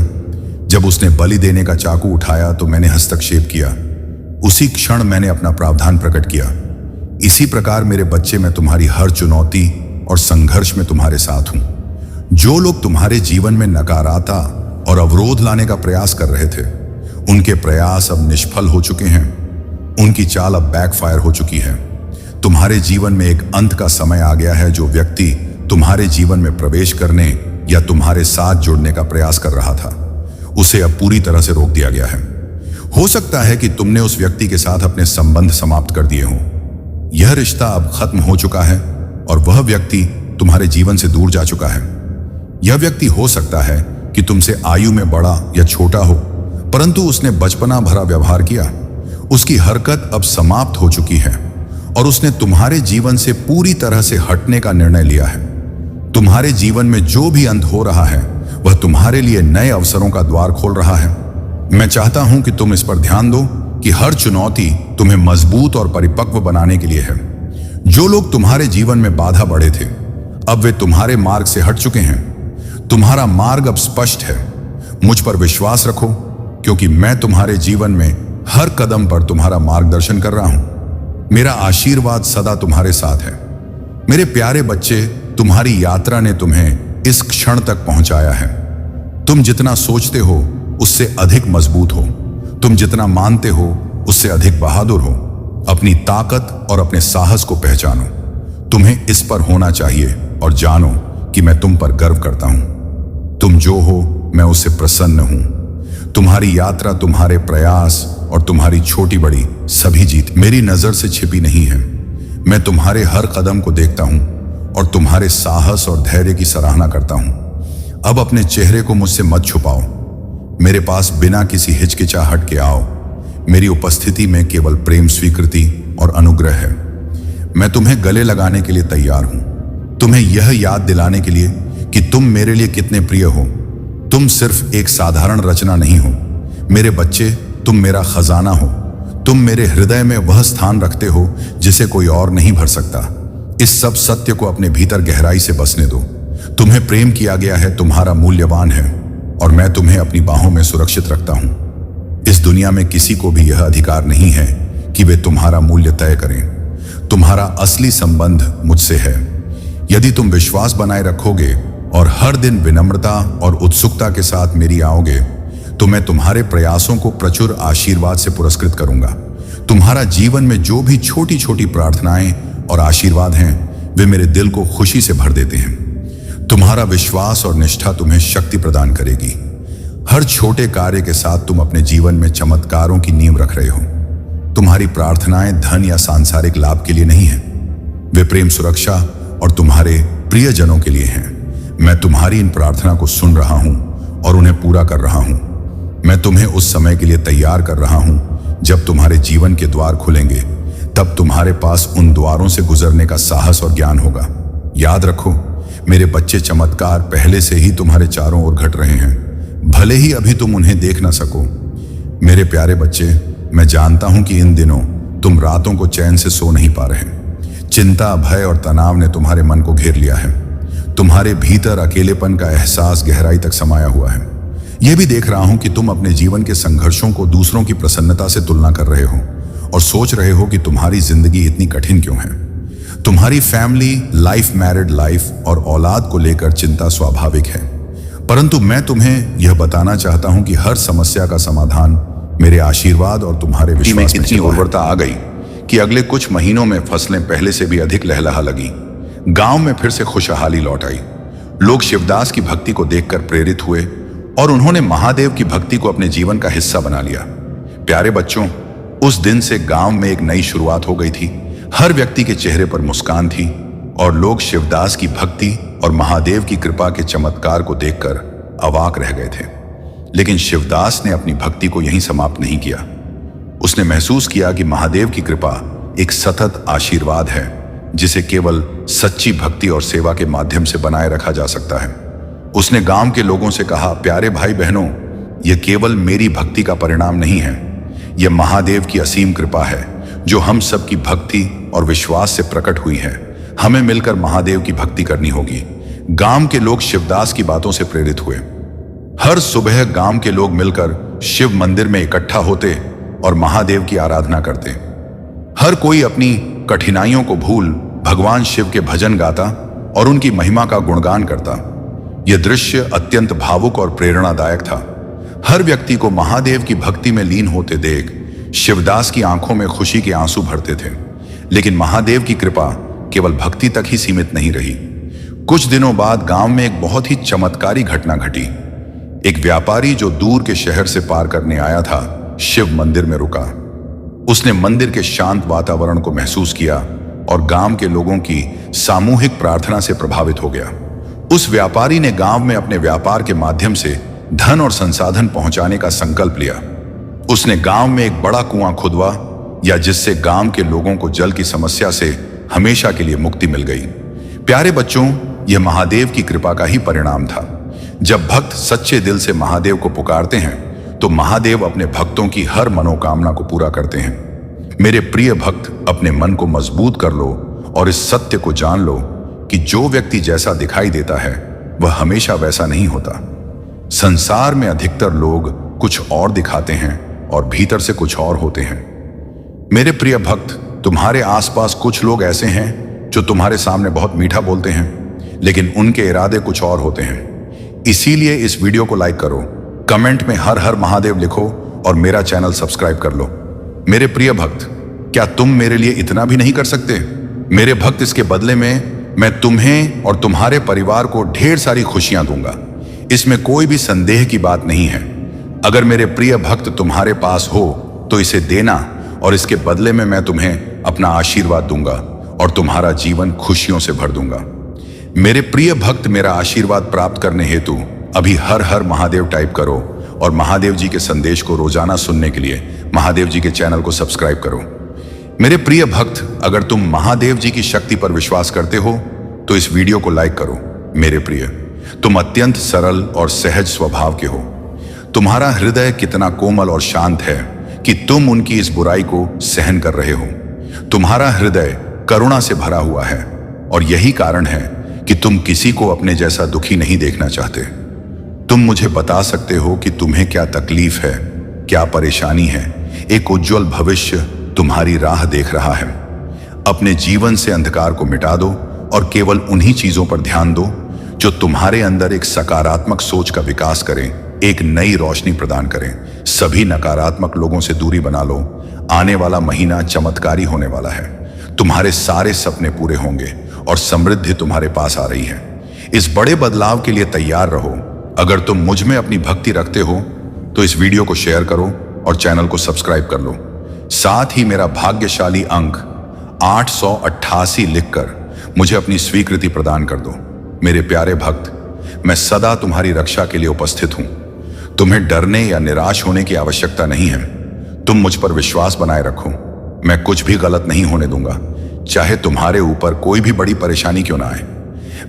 Speaker 1: जब उसने बलि देने का चाकू उठाया तो मैंने हस्तक्षेप किया। उसी क्षण मैंने अपना प्रावधान प्रकट किया। इसी प्रकार मेरे बच्चे, मैं तुम्हारी हर चुनौती और संघर्ष में तुम्हारे साथ हूं। जो लोग तुम्हारे जीवन में नकारात्मकता और अवरोध लाने का प्रयास कर रहे थे, उनके प्रयास अब निष्फल हो चुके हैं। उनकी चाल अब बैकफायर हो चुकी है। तुम्हारे जीवन में एक अंत का समय आ गया है। जो व्यक्ति तुम्हारे जीवन में प्रवेश करने या तुम्हारे साथ जुड़ने का प्रयास कर रहा था, उसे अब पूरी तरह से रोक दिया गया है। हो सकता है कि तुमने उस व्यक्ति के साथ अपने संबंध समाप्त कर दिए हों। यह रिश्ता अब खत्म हो चुका है और वह व्यक्ति तुम्हारे जीवन से दूर जा चुका है। यह व्यक्ति हो सकता है कि तुमसे आयु में बड़ा या छोटा हो, परंतु उसने बचपना भरा व्यवहार किया। उसकी हरकत अब समाप्त हो चुकी है और उसने तुम्हारे जीवन से पूरी तरह से हटने का निर्णय लिया है। तुम्हारे जीवन में जो भी अंत हो रहा है वह तुम्हारे लिए नए अवसरों का द्वार खोल रहा है। मैं चाहता हूं कि तुम इस पर ध्यान दो कि हर चुनौती तुम्हें मजबूत और परिपक्व बनाने के लिए है। जो लोग तुम्हारे जीवन में बाधा बढ़े थे, अब वे तुम्हारे मार्ग से हट चुके हैं। तुम्हारा मार्ग अब स्पष्ट है। मुझ पर विश्वास रखो, क्योंकि मैं तुम्हारे जीवन में हर कदम पर तुम्हारा मार्गदर्शन कर रहा हूं। मेरा आशीर्वाद सदा तुम्हारे साथ है। मेरे प्यारे बच्चे, तुम्हारी यात्रा ने तुम्हें इस क्षण तक पहुंचाया है। तुम जितना सोचते हो उससे अधिक मजबूत हो। तुम जितना मानते हो उससे अधिक बहादुर हो। अपनी ताकत और अपने साहस को पहचानो। तुम्हें इस पर होना चाहिए और जानो कि मैं तुम पर गर्व करता हूं। तुम जो हो, मैं उससे प्रसन्न हूं। तुम्हारी यात्रा, तुम्हारे प्रयास और तुम्हारी छोटी बड़ी सभी जीत मेरी नजर से छिपी नहीं है। मैं तुम्हारे हर कदम को देखता हूं और तुम्हारे साहस और धैर्य की सराहना करता हूं। अब अपने चेहरे को मुझसे मत छुपाओ। मेरे पास बिना किसी हिचकिचाहट के आओ। मेरी उपस्थिति में केवल प्रेम, स्वीकृति और अनुग्रह है। मैं तुम्हें गले लगाने के लिए तैयार हूं, तुम्हें यह याद दिलाने के लिए कि तुम मेरे लिए कितने प्रिय हो। तुम सिर्फ एक साधारण रचना नहीं हो। मेरे बच्चे, तुम मेरा खजाना हो। तुम मेरे हृदय में वह स्थान रखते हो जिसे कोई और नहीं भर सकता। इस सब सत्य को अपने भीतर गहराई से बसने दो। तुम्हें प्रेम किया गया है, तुम्हारा मूल्यवान है और मैं तुम्हें अपनी बाहों में सुरक्षित रखता हूं। इस दुनिया में किसी को भी यह अधिकार नहीं है कि वे तुम्हारा मूल्य तय करें। तुम्हारा असली संबंध मुझसे है। यदि तुम विश्वास बनाए रखोगे और हर दिन विनम्रता और उत्सुकता के साथ मेरी आओगे, तो मैं तुम्हारे प्रयासों को प्रचुर आशीर्वाद से पुरस्कृत करूंगा। तुम्हारा जीवन में जो भी छोटी छोटी प्रार्थनाएं और आशीर्वाद हैं, वे मेरे दिल को खुशी से भर देते हैं। तुम्हारा विश्वास और निष्ठा तुम्हें शक्ति प्रदान करेगी। हर छोटे कार्य के साथ तुम अपने जीवन में चमत्कारों की नींव रख रहे हो। तुम्हारी प्रार्थनाएं धन या सांसारिक लाभ के लिए नहीं है, वे प्रेम, सुरक्षा और तुम्हारे प्रियजनों के लिए हैं। मैं तुम्हारी इन प्रार्थना को सुन रहा हूं और उन्हें पूरा कर रहा हूं। मैं तुम्हें उस समय के लिए तैयार कर रहा हूं जब तुम्हारे जीवन के द्वार खुलेंगे। तब तुम्हारे पास उन द्वारों से गुजरने का साहस और ज्ञान होगा। याद रखो, मेरे बच्चे, चमत्कार पहले से ही तुम्हारे चारों ओर घट रहे हैं, भले ही अभी तुम उन्हें देख ना सको। मेरे प्यारे बच्चे, मैं जानता हूं कि इन दिनों तुम रातों को चैन से सो नहीं पा रहे। चिंता, भय और तनाव ने तुम्हारे मन को घेर लिया है। तुम्हारे भीतर अकेलेपन का एहसास गहराई तक समाया हुआ है। यह भी देख रहा हूं कि तुम अपने जीवन के संघर्षों को दूसरों की प्रसन्नता से तुलना कर रहे हो और सोच रहे हो कि तुम्हारी जिंदगी इतनी कठिन क्यों है। तुम्हारी फैमिली लाइफ, मैरिड लाइफ और औलाद को लेकर चिंता स्वाभाविक है, परंतु मैं तुम्हें यह बताना चाहता हूं कि हर समस्या का समाधान मेरे आशीर्वाद और तुम्हारे विश्वास में इतनी उर्वरता आ गई कि अगले कुछ महीनों में फसलें पहले से भी अधिक लहलहा लगी। गांव में फिर से खुशहाली लौट आई। लोग शिवदास की भक्ति को देखकर प्रेरित हुए और उन्होंने महादेव की भक्ति को अपने जीवन का हिस्सा बना लिया। प्यारे बच्चों, उस दिन से गांव में एक नई शुरुआत हो गई थी। हर व्यक्ति के चेहरे पर मुस्कान थी और लोग शिवदास की भक्ति और महादेव की कृपा के चमत्कार को देखकर अवाक रह गए थे। लेकिन शिवदास ने अपनी भक्ति को यहीं समाप्त नहीं किया। उसने महसूस किया कि महादेव की कृपा एक सतत आशीर्वाद है जिसे केवल सच्ची भक्ति और सेवा के माध्यम से बनाए रखा जा सकता है। उसने गांव के लोगों से कहा, प्यारे भाई बहनों, यह केवल मेरी भक्ति का परिणाम नहीं है, यह महादेव की असीम कृपा है जो हम सब की भक्ति और विश्वास से प्रकट हुई है। हमें मिलकर महादेव की भक्ति करनी होगी। गांव के लोग शिवदास की बातों से प्रेरित हुए। हर सुबह गांव के लोग मिलकर शिव मंदिर में इकट्ठा होते और महादेव की आराधना करते। हर कोई अपनी कठिनाइयों को भूल भगवान शिव के भजन गाता और उनकी महिमा का गुणगान करता। यह दृश्य अत्यंत भावुक और प्रेरणादायक था। हर व्यक्ति को महादेव की भक्ति में लीन होते देख शिवदास की आंखों में खुशी के आंसू भरते थे। लेकिन महादेव की कृपा केवल भक्ति तक ही सीमित नहीं रही। कुछ दिनों बाद गांव में एक बहुत ही चमत्कारी घटना घटी। एक व्यापारी जो दूर के शहर से पार करने आया था, शिव मंदिर में रुका। उसने मंदिर के शांत वातावरण को महसूस किया और गांव के लोगों की सामूहिक प्रार्थना से प्रभावित हो गया। उस व्यापारी ने गांव में अपने व्यापार के माध्यम से धन और संसाधन पहुंचाने का संकल्प लिया। उसने गांव में एक बड़ा कुआं खुदवा या जिससे गांव के लोगों को जल की समस्या से हमेशा के लिए मुक्ति मिल गई। प्यारे बच्चों, यह महादेव की कृपा का ही परिणाम था। जब भक्त सच्चे दिल से महादेव को पुकारते हैं तो महादेव अपने भक्तों की हर मनोकामना को पूरा करते हैं। मेरे प्रिय भक्त, अपने मन को मजबूत कर लो और इस सत्य को जान लो कि जो व्यक्ति जैसा दिखाई देता है वह हमेशा वैसा नहीं होता। संसार में अधिकतर लोग कुछ और दिखाते हैं और भीतर से कुछ और होते हैं। मेरे प्रिय भक्त, तुम्हारे आसपास कुछ लोग ऐसे हैं जो तुम्हारे सामने बहुत मीठा बोलते हैं, लेकिन उनके इरादे कुछ और होते हैं। इसीलिए इस वीडियो को लाइक करो, कमेंट में हर हर महादेव लिखो और मेरा चैनल सब्सक्राइब कर लो। मेरे प्रिय भक्त, क्या तुम मेरे लिए इतना भी नहीं कर सकते? मेरे भक्त, इसके बदले में मैं तुम्हें और तुम्हारे परिवार को ढेर सारी खुशियां दूंगा। इसमें कोई भी संदेह की बात नहीं है। अगर मेरे प्रिय भक्त तुम्हारे पास हो तो इसे देना और इसके बदले में मैं तुम्हें अपना आशीर्वाद दूंगा और तुम्हारा जीवन खुशियों से भर दूंगा। मेरे प्रिय भक्त, मेरा आशीर्वाद प्राप्त करने हेतु अभी हर हर महादेव टाइप करो और महादेव जी के संदेश को रोजाना सुनने के लिए महादेव जी के चैनल को सब्सक्राइब करो। मेरे प्रिय भक्त, अगर तुम महादेव जी की शक्ति पर विश्वास करते हो तो इस वीडियो को लाइक करो। मेरे प्रिय, तुम अत्यंत सरल और सहज स्वभाव के हो। तुम्हारा हृदय कितना कोमल और शांत है कि तुम उनकी इस बुराई को सहन कर रहे हो। तुम्हारा हृदय करुणा से भरा हुआ है और यही कारण है कि तुम किसी को अपने जैसा दुखी नहीं देखना चाहते। तुम मुझे बता सकते हो कि तुम्हें क्या तकलीफ है, क्या परेशानी है। एक उज्जवल भविष्य तुम्हारी राह देख रहा है। अपने जीवन से अंधकार को मिटा दो और केवल उन्हीं चीजों पर ध्यान दो जो तुम्हारे अंदर एक सकारात्मक सोच का विकास करें, एक नई रोशनी प्रदान करें। सभी नकारात्मक लोगों से दूरी बना लो। आने वाला महीना चमत्कारी होने वाला है। तुम्हारे सारे सपने पूरे होंगे और समृद्धि तुम्हारे पास आ रही है। इस बड़े बदलाव के लिए तैयार रहो। अगर तुम मुझ में अपनी भक्ति रखते हो तो इस वीडियो को शेयर करो और चैनल को सब्सक्राइब कर लो। साथ ही मेरा भाग्यशाली अंक 888 लिखकर मुझे अपनी स्वीकृति प्रदान कर दो। मेरे प्यारे भक्त, मैं सदा तुम्हारी रक्षा के लिए उपस्थित हूं। तुम्हें डरने या निराश होने की आवश्यकता नहीं है। तुम मुझ पर विश्वास बनाए रखो। मैं कुछ भी गलत नहीं होने दूंगा, चाहे तुम्हारे ऊपर कोई भी बड़ी परेशानी क्यों ना आए।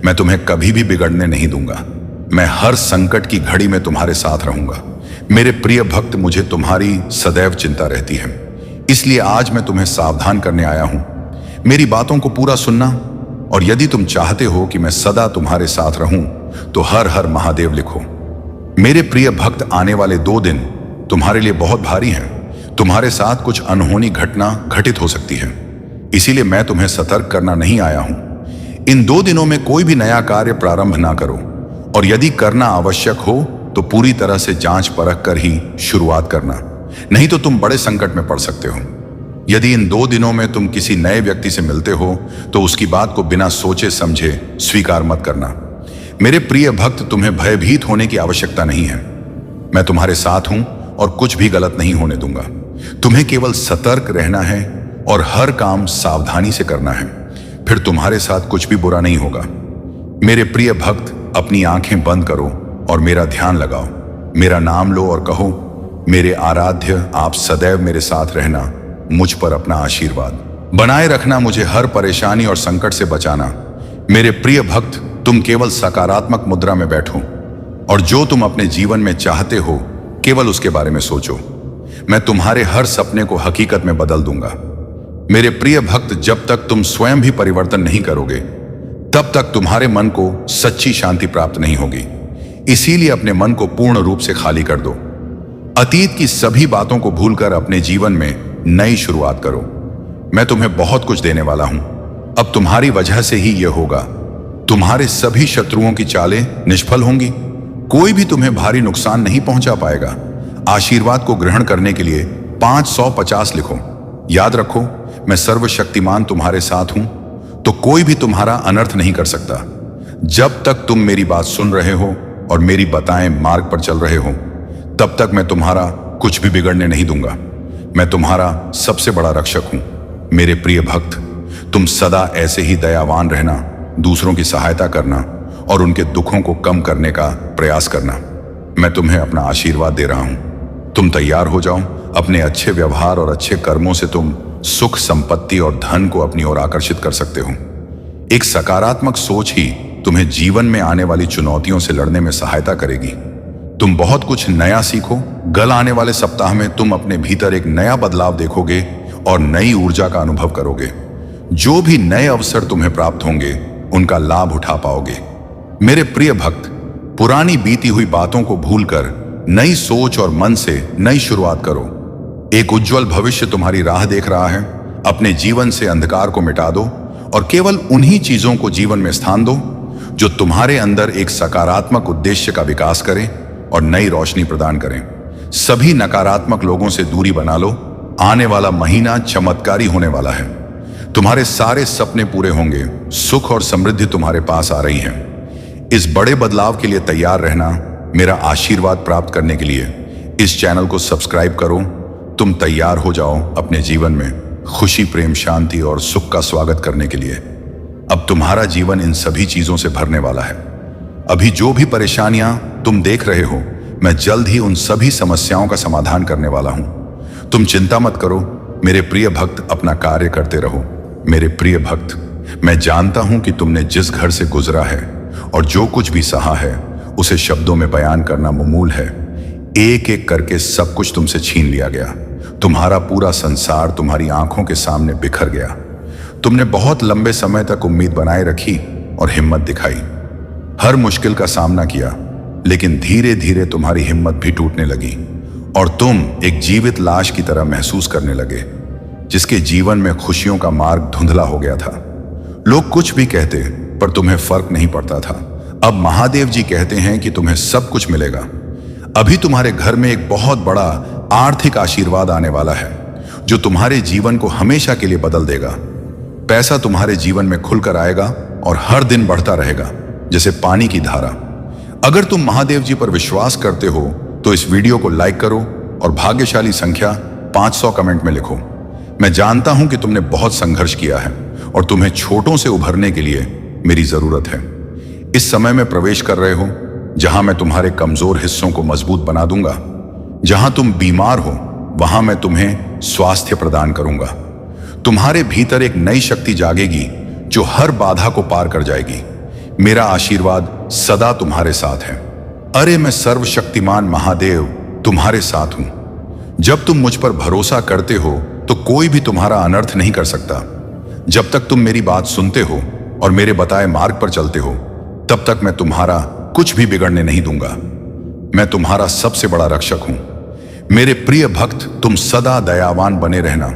Speaker 1: मैं तुम्हें कभी भी बिगड़ने नहीं दूंगा। मैं हर संकट की घड़ी में तुम्हारे साथ रहूंगा। मेरे प्रिय भक्त, मुझे तुम्हारी सदैव चिंता रहती है, इसलिए आज मैं तुम्हें सावधान करने आया हूं। मेरी बातों को पूरा सुनना, और यदि तुम चाहते हो कि मैं सदा तुम्हारे साथ रहूं तो हर हर महादेव लिखो। मेरे प्रिय भक्त, आने वाले 2 दिन तुम्हारे लिए बहुत भारी हैं। तुम्हारे साथ कुछ अनहोनी घटना घटित हो सकती है, इसीलिए मैं तुम्हें सतर्क करना नहीं आया हूं। इन 2 दिनों में कोई भी नया कार्य प्रारंभ ना करो, और यदि करना आवश्यक हो तो पूरी तरह से जांच परख कर ही शुरुआत करना, नहीं तो तुम बड़े संकट में पड़ सकते हो। यदि इन 2 दिनों में तुम किसी नए व्यक्ति से मिलते हो तो उसकी बात को बिना सोचे समझे स्वीकार मत करना। मेरे प्रिय भक्त, तुम्हें भयभीत होने की आवश्यकता नहीं है। मैं तुम्हारे साथ हूं और कुछ भी गलत नहीं होने दूंगा। तुम्हें केवल सतर्क रहना है और हर काम सावधानी से करना है, फिर तुम्हारे साथ कुछ भी बुरा नहीं होगा। मेरे प्रिय भक्त, अपनी आंखें बंद करो और मेरा ध्यान लगाओ। मेरा नाम लो और कहो, मेरे आराध्य, आप सदैव मेरे साथ रहना, मुझ पर अपना आशीर्वाद बनाए रखना, मुझे हर परेशानी और संकट से बचाना। मेरे प्रिय भक्त, तुम केवल सकारात्मक मुद्रा में बैठो और जो तुम अपने जीवन में चाहते हो केवल उसके बारे में सोचो। मैं तुम्हारे हर सपने को हकीकत में बदल दूंगा। मेरे प्रिय भक्त, जब तक तुम स्वयं भी परिवर्तन नहीं करोगे तब तक तुम्हारे मन को सच्ची शांति प्राप्त नहीं होगी। इसीलिए अपने मन को पूर्ण रूप से खाली कर दो। अतीत की सभी बातों को भूलकर अपने जीवन में नई शुरुआत करो। मैं तुम्हें बहुत कुछ देने वाला हूं। अब तुम्हारी वजह से ही यह होगा। तुम्हारे सभी शत्रुओं की चालें निष्फल होंगी। कोई भी तुम्हें भारी नुकसान नहीं पहुंचा पाएगा। आशीर्वाद को ग्रहण करने के लिए 550 लिखो। याद रखो, मैं सर्वशक्तिमान तुम्हारे साथ हूं, तो कोई भी तुम्हारा अनर्थ नहीं कर सकता। जब तक तुम मेरी बात सुन रहे हो और मेरी बताएं मार्ग पर चल रहे हो, तब तक मैं तुम्हारा कुछ भी बिगड़ने नहीं दूंगा। मैं तुम्हारा सबसे बड़ा रक्षक हूं। मेरे प्रिय भक्त, तुम सदा ऐसे ही दयावान रहना, दूसरों की सहायता करना और उनके दुखों को कम करने का प्रयास करना। मैं तुम्हें अपना आशीर्वाद दे रहा हूं। तुम तैयार हो जाओ। अपने अच्छे व्यवहार और अच्छे कर्मों से तुम सुख, संपत्ति और धन को अपनी ओर आकर्षित कर सकते हो। एक सकारात्मक सोच ही तुम्हें जीवन में आने वाली चुनौतियों से लड़ने में सहायता करेगी। तुम बहुत कुछ नया सीखो। कल आने वाले सप्ताह में तुम अपने भीतर एक नया बदलाव देखोगे और नई ऊर्जा का अनुभव करोगे। जो भी नए अवसर तुम्हें प्राप्त होंगे उनका लाभ उठा पाओगे। मेरे प्रिय भक्त, पुरानी बीती हुई बातों को भूलकर नई सोच और मन से नई शुरुआत करो। एक उज्जवल भविष्य तुम्हारी राह देख रहा है। अपने जीवन से अंधकार को मिटा दो और केवल उन्हीं चीजों को जीवन में स्थान दो जो तुम्हारे अंदर एक सकारात्मक उद्देश्य का विकास करें और नई रोशनी प्रदान करें। सभी नकारात्मक लोगों से दूरी बना लो। आने वाला महीना चमत्कारी होने वाला है। तुम्हारे सारे सपने पूरे होंगे। सुख और समृद्धि तुम्हारे पास आ रही है। इस बड़े बदलाव के लिए तैयार रहना। मेरा आशीर्वाद प्राप्त करने के लिए इस चैनल को सब्सक्राइब करो। तुम तैयार हो जाओ अपने जीवन में खुशी, प्रेम, शांति और सुख का स्वागत करने के लिए। अब तुम्हारा जीवन इन सभी चीजों से भरने वाला है। अभी जो भी परेशानियां तुम देख रहे हो, मैं जल्द ही उन सभी समस्याओं का समाधान करने वाला हूं। तुम चिंता मत करो। मेरे प्रिय भक्त, अपना कार्य करते रहो। मेरे प्रिय भक्त, मैं जानता हूं कि तुमने जिस घर से गुजरा है और जो कुछ भी सहा है उसे शब्दों में बयान करना मुमूल है। एक एक करके सब कुछ तुमसे छीन लिया गया। तुम्हारा पूरा संसार तुम्हारी आंखों के सामने बिखर गया। तुमने बहुत लंबे समय तक उम्मीद बनाए रखी और हिम्मत दिखाई। हर मुश्किल का सामना किया, लेकिन धीरे धीरे तुम्हारी हिम्मत भी टूटने लगी और तुम एक जीवित लाश की तरह महसूस करने लगे, जिसके जीवन में खुशियों का मार्ग धुंधला हो गया था। लोग कुछ भी कहते, पर तुम्हें फर्क नहीं पड़ता था। अब महादेव जी कहते हैं कि तुम्हें सब कुछ मिलेगा। अभी तुम्हारे घर में एक बहुत बड़ा आर्थिक आशीर्वाद आने वाला है, जो तुम्हारे जीवन को हमेशा के लिए बदल देगा। पैसा तुम्हारे जीवन में खुलकर आएगा और हर दिन बढ़ता रहेगा, जैसे पानी की धारा। अगर तुम महादेव जी पर विश्वास करते हो तो इस वीडियो को लाइक करो और भाग्यशाली संख्या 500 कमेंट में लिखो। मैं जानता हूं कि तुमने बहुत संघर्ष किया है और तुम्हें छोटों से उभरने के लिए मेरी जरूरत है। इस समय में प्रवेश कर रहे हो जहां मैं तुम्हारे कमजोर हिस्सों को मजबूत बना दूंगा। जहां तुम बीमार हो वहां मैं तुम्हें स्वास्थ्य प्रदान करूंगा। तुम्हारे भीतर एक नई शक्ति जागेगी जो हर बाधा को पार कर जाएगी। मेरा आशीर्वाद सदा तुम्हारे साथ है। अरे मैं सर्वशक्तिमान महादेव तुम्हारे साथ हूं। जब तुम मुझ पर भरोसा करते हो तो कोई भी तुम्हारा अनर्थ नहीं कर सकता। जब तक तुम मेरी बात सुनते हो और मेरे बताए मार्ग पर चलते हो तब तक मैं तुम्हारा कुछ भी बिगड़ने नहीं दूंगा। मैं तुम्हारा सबसे बड़ा रक्षक हूं। मेरे प्रिय भक्त, तुम सदा दयावान बने रहना,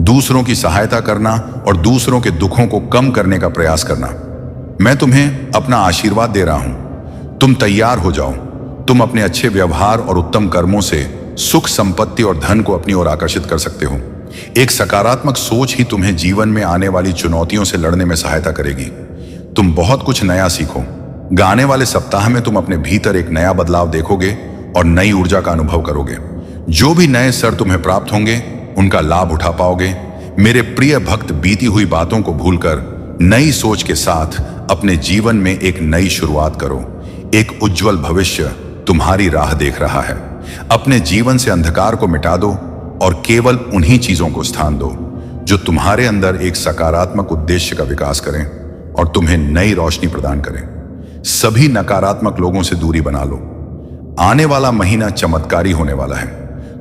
Speaker 1: दूसरों की सहायता करना और दूसरों के दुखों को कम करने का प्रयास करना। मैं तुम्हें अपना आशीर्वाद दे रहा हूं। तुम तैयार हो जाओ। तुम अपने अच्छे व्यवहार और उत्तम कर्मों से सुख, संपत्ति और धन को अपनी ओर आकर्षित कर सकते हो। एक सकारात्मक सोच ही तुम्हें जीवन में आने वाली चुनौतियों से लड़ने में सहायता करेगी। तुम बहुत कुछ नया सीखो। गाने वाले सप्ताह में तुम अपने भीतर एक नया बदलाव देखोगे और नई ऊर्जा का अनुभव करोगे। जो भी नए सर तुम्हें प्राप्त होंगे उनका लाभ उठा पाओगे। मेरे प्रिय भक्त, बीती हुई बातों को भूलकर नई सोच के साथ अपने जीवन में एक नई शुरुआत करो। एक उज्जवल भविष्य तुम्हारी राह देख रहा है। अपने जीवन से अंधकार को मिटा दो और केवल उन्हीं चीजों को स्थान दो जो तुम्हारे अंदर एक सकारात्मक उद्देश्य का विकास करें और तुम्हें नई रोशनी प्रदान करें। सभी नकारात्मक लोगों से दूरी बना लो। आने वाला महीना चमत्कारी होने वाला है।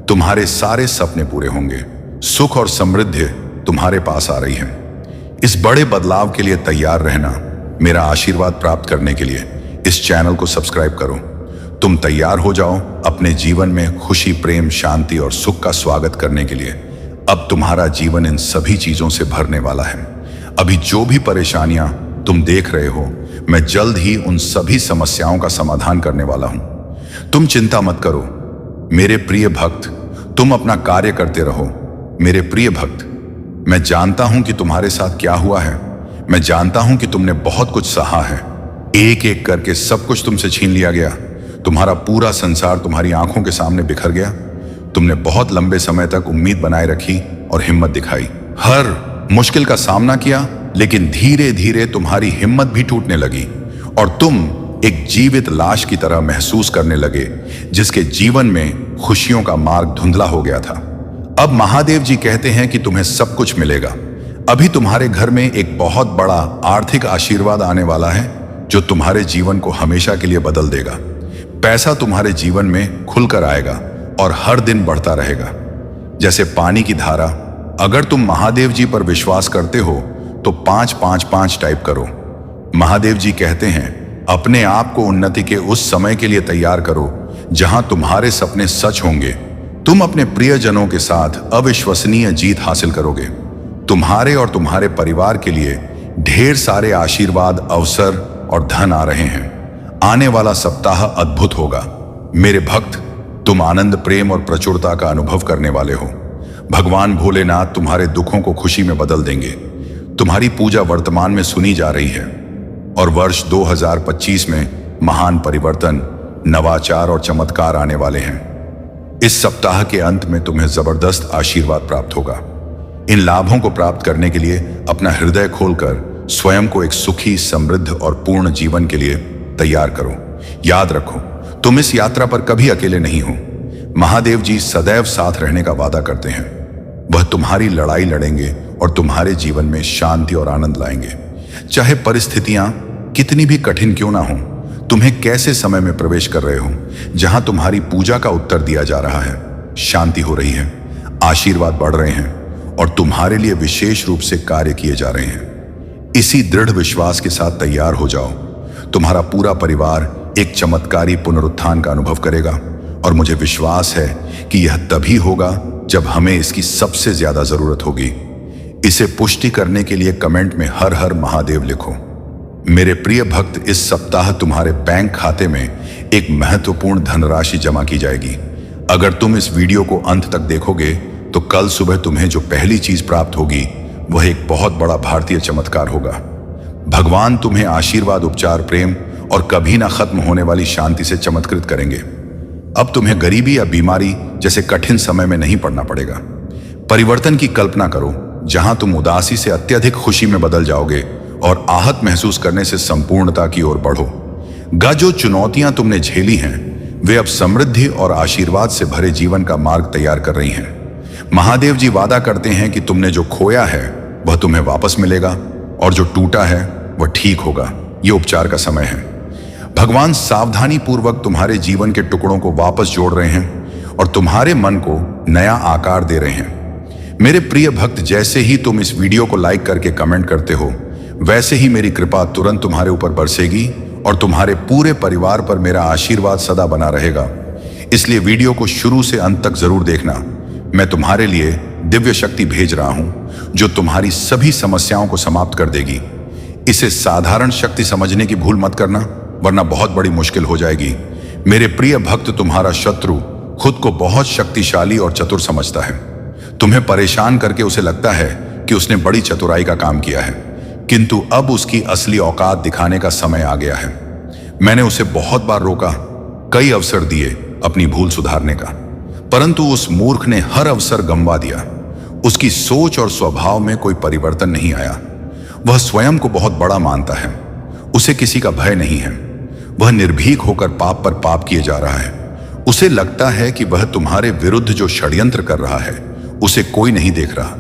Speaker 1: तुम्हारे सारे सपने पूरे होंगे। सुख और समृद्धि तुम्हारे पास आ रही है। इस बड़े बदलाव के लिए तैयार रहना। मेरा आशीर्वाद प्राप्त करने के लिए इस चैनल को सब्सक्राइब करो। तुम तैयार हो जाओ अपने जीवन में खुशी, प्रेम, शांति और सुख का स्वागत करने के लिए। अब तुम्हारा जीवन इन सभी चीजों से भरने वाला है। अभी जो भी परेशानियां तुम देख रहे हो, मैं जल्द ही उन सभी समस्याओं का समाधान करने वाला हूं। तुम चिंता मत करो मेरे प्रिय भक्त। तुम अपना कार्य करते रहो। मेरे प्रिय भक्त, मैं जानता हूं कि तुम्हारे साथ क्या हुआ है। मैं जानता हूं कि तुमने बहुत कुछ सहा है। एक एक करके सब कुछ तुमसे छीन लिया गया। तुम्हारा पूरा संसार तुम्हारी आंखों के सामने बिखर गया। तुमने बहुत लंबे समय तक उम्मीद बनाए रखी और हिम्मत दिखाई। हर मुश्किल का सामना किया, लेकिन धीरे धीरे तुम्हारी हिम्मत भी टूटने लगी और तुम एक जीवित लाश की तरह महसूस करने लगे जिसके जीवन में खुशियों का मार्ग धुंधला हो गया था। अब महादेव जी कहते हैं कि तुम्हें सब कुछ मिलेगा। अभी तुम्हारे घर में एक बहुत बड़ा आर्थिक आशीर्वाद आने वाला है जो तुम्हारे जीवन को हमेशा के लिए बदल देगा। पैसा तुम्हारे जीवन में खुलकर आएगा और हर दिन बढ़ता रहेगा, जैसे पानी की धारा। अगर तुम महादेव जी पर विश्वास करते हो तो 555 टाइप करो। महादेव जी कहते हैं, अपने आप को उन्नति के उस समय के लिए तैयार करो जहां तुम्हारे सपने सच होंगे। तुम अपने प्रियजनों के साथ अविश्वसनीय जीत हासिल करोगे। तुम्हारे और तुम्हारे परिवार के लिए ढेर सारे आशीर्वाद, अवसर और धन आ रहे हैं। आने वाला सप्ताह अद्भुत होगा। मेरे भक्त, तुम आनंद, प्रेम और प्रचुरता का अनुभव करने वाले हो। भगवान भोलेनाथ तुम्हारे दुखों को खुशी में बदल देंगे। तुम्हारी पूजा वर्तमान में सुनी जा रही है और वर्ष 2025 में महान परिवर्तन, नवाचार और चमत्कार आने वाले हैं। इस सप्ताह के अंत में तुम्हें जबरदस्त आशीर्वाद प्राप्त होगा। इन लाभों को प्राप्त करने के लिए अपना हृदय खोलकर स्वयं को एक सुखी, समृद्ध और पूर्ण जीवन के लिए तैयार करो। याद रखो, तुम इस यात्रा पर कभी अकेले नहीं हो। महादेव जी सदैव साथ रहने का वादा करते हैं। वह तुम्हारी लड़ाई लड़ेंगे और तुम्हारे जीवन में शांति और आनंद लाएंगे। चाहे परिस्थितियां कितनी भी कठिन क्यों ना हो, तुम्हें कैसे समय में प्रवेश कर रहे हो जहां तुम्हारी पूजा का उत्तर दिया जा रहा है, शांति हो रही है, आशीर्वाद बढ़ रहे हैं और तुम्हारे लिए विशेष रूप से कार्य किए जा रहे हैं। इसी दृढ़ विश्वास के साथ तैयार हो जाओ। तुम्हारा पूरा परिवार एक चमत्कारी पुनरुत्थान का अनुभव करेगा और मुझे विश्वास है कि यह तभी होगा जब हमें इसकी सबसे ज्यादा जरूरत होगी। इसे पुष्टि करने के लिए कमेंट में हर हर महादेव लिखो। मेरे प्रिय भक्त, इस सप्ताह तुम्हारे बैंक खाते में एक महत्वपूर्ण धनराशि जमा की जाएगी। अगर तुम इस वीडियो को अंत तक देखोगे तो कल सुबह तुम्हें जो पहली चीज प्राप्त होगी वह एक बहुत बड़ा भारतीय चमत्कार होगा। भगवान तुम्हें आशीर्वाद, उपचार, प्रेम और कभी ना खत्म होने वाली शांति से चमत्कृत करेंगे। अब तुम्हें गरीबी या बीमारी जैसे कठिन समय में नहीं पड़ना पड़ेगा। परिवर्तन की कल्पना करो, जहां तुम उदासी से अत्यधिक खुशी में बदल जाओगे और आहत महसूस करने से संपूर्णता की ओर बढ़ो। जो चुनौतियां तुमने झेली हैं, वे अब समृद्धि और आशीर्वाद से भरे जीवन का मार्ग तैयार कर रही हैं। महादेव जी वादा करते हैं कि तुमने जो खोया है वह तुम्हें वापस मिलेगा और जो टूटा है वह ठीक होगा। यह उपचार का समय है। भगवान सावधानी पूर्वक तुम्हारे जीवन के टुकड़ों को वापस जोड़ रहे हैं और तुम्हारे मन को नया आकार दे रहे हैं। मेरे प्रिय भक्त, जैसे ही तुम इस वीडियो को लाइक करके कमेंट करते हो, वैसे ही मेरी कृपा तुरंत तुम्हारे ऊपर बरसेगी और तुम्हारे पूरे परिवार पर मेरा आशीर्वाद सदा बना रहेगा। इसलिए वीडियो को शुरू से अंत तक जरूर देखना। मैं तुम्हारे लिए दिव्य शक्ति भेज रहा हूं जो तुम्हारी सभी समस्याओं को समाप्त कर देगी। इसे साधारण शक्ति समझने की भूल मत करना, वरना बहुत बड़ी मुश्किल हो जाएगी। मेरे प्रिय भक्त, तुम्हारा शत्रु खुद को बहुत शक्तिशाली और चतुर समझता है। तुम्हें परेशान करके उसे लगता है कि उसने बड़ी चतुराई का काम किया है, किंतु अब उसकी असली औकात दिखाने का समय आ गया है। मैंने उसे बहुत बार रोका, कई अवसर दिए अपनी भूल सुधारने का, परंतु उस मूर्ख ने हर अवसर गंवा दिया। उसकी सोच और स्वभाव में कोई परिवर्तन नहीं आया। वह स्वयं को बहुत बड़ा मानता है। उसे किसी का भय नहीं है। वह निर्भीक होकर पाप पर पाप किए जा रहा है। उसे लगता है कि वह तुम्हारे विरुद्ध जो षड्यंत्र कर रहा है उसे कोई नहीं देख रहा,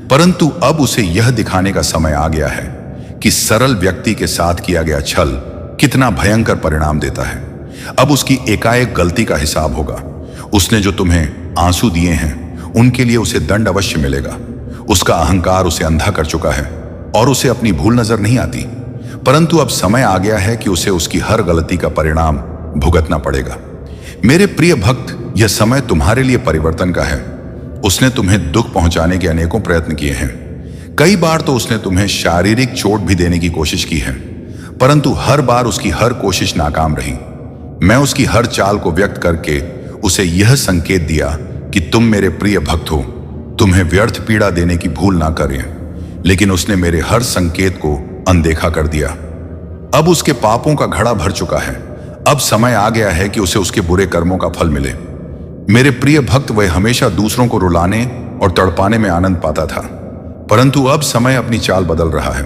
Speaker 1: परंतु अब उसे यह दिखाने का समय आ गया है कि सरल व्यक्ति के साथ किया गया छल कितना भयंकर परिणाम देता है। अब उसकी एकाएक गलती का हिसाब होगा। उसने जो तुम्हें आंसू दिए हैं उनके लिए उसे दंड अवश्य मिलेगा। उसका अहंकार उसे अंधा कर चुका है और उसे अपनी भूल नजर नहीं आती, परंतु अब समय आ गया है कि उसे उसकी हर गलती का परिणाम भुगतना पड़ेगा। मेरे प्रिय भक्त, यह समय तुम्हारे लिए परिवर्तन का है। उसने तुम्हें दुख पहुंचाने के अनेकों प्रयत्न किए हैं। कई बार तो उसने तुम्हें शारीरिक चोट भी देने की कोशिश की है, परंतु हर बार उसकी हर कोशिश नाकाम रही। मैं उसकी हर चाल को व्यक्त करके उसे यह संकेत दिया कि तुम मेरे प्रिय भक्त हो, तुम्हें व्यर्थ पीड़ा देने की भूल ना करें, लेकिन उसने मेरे हर संकेत को अनदेखा कर दिया। अब उसके पापों का घड़ा भर चुका है। अब समय आ गया है कि उसे उसके बुरे कर्मों का फल मिले। मेरे प्रिय भक्त, वह हमेशा दूसरों को रुलाने और तड़पाने में आनंद पाता था, परंतु अब समय अपनी चाल बदल रहा है।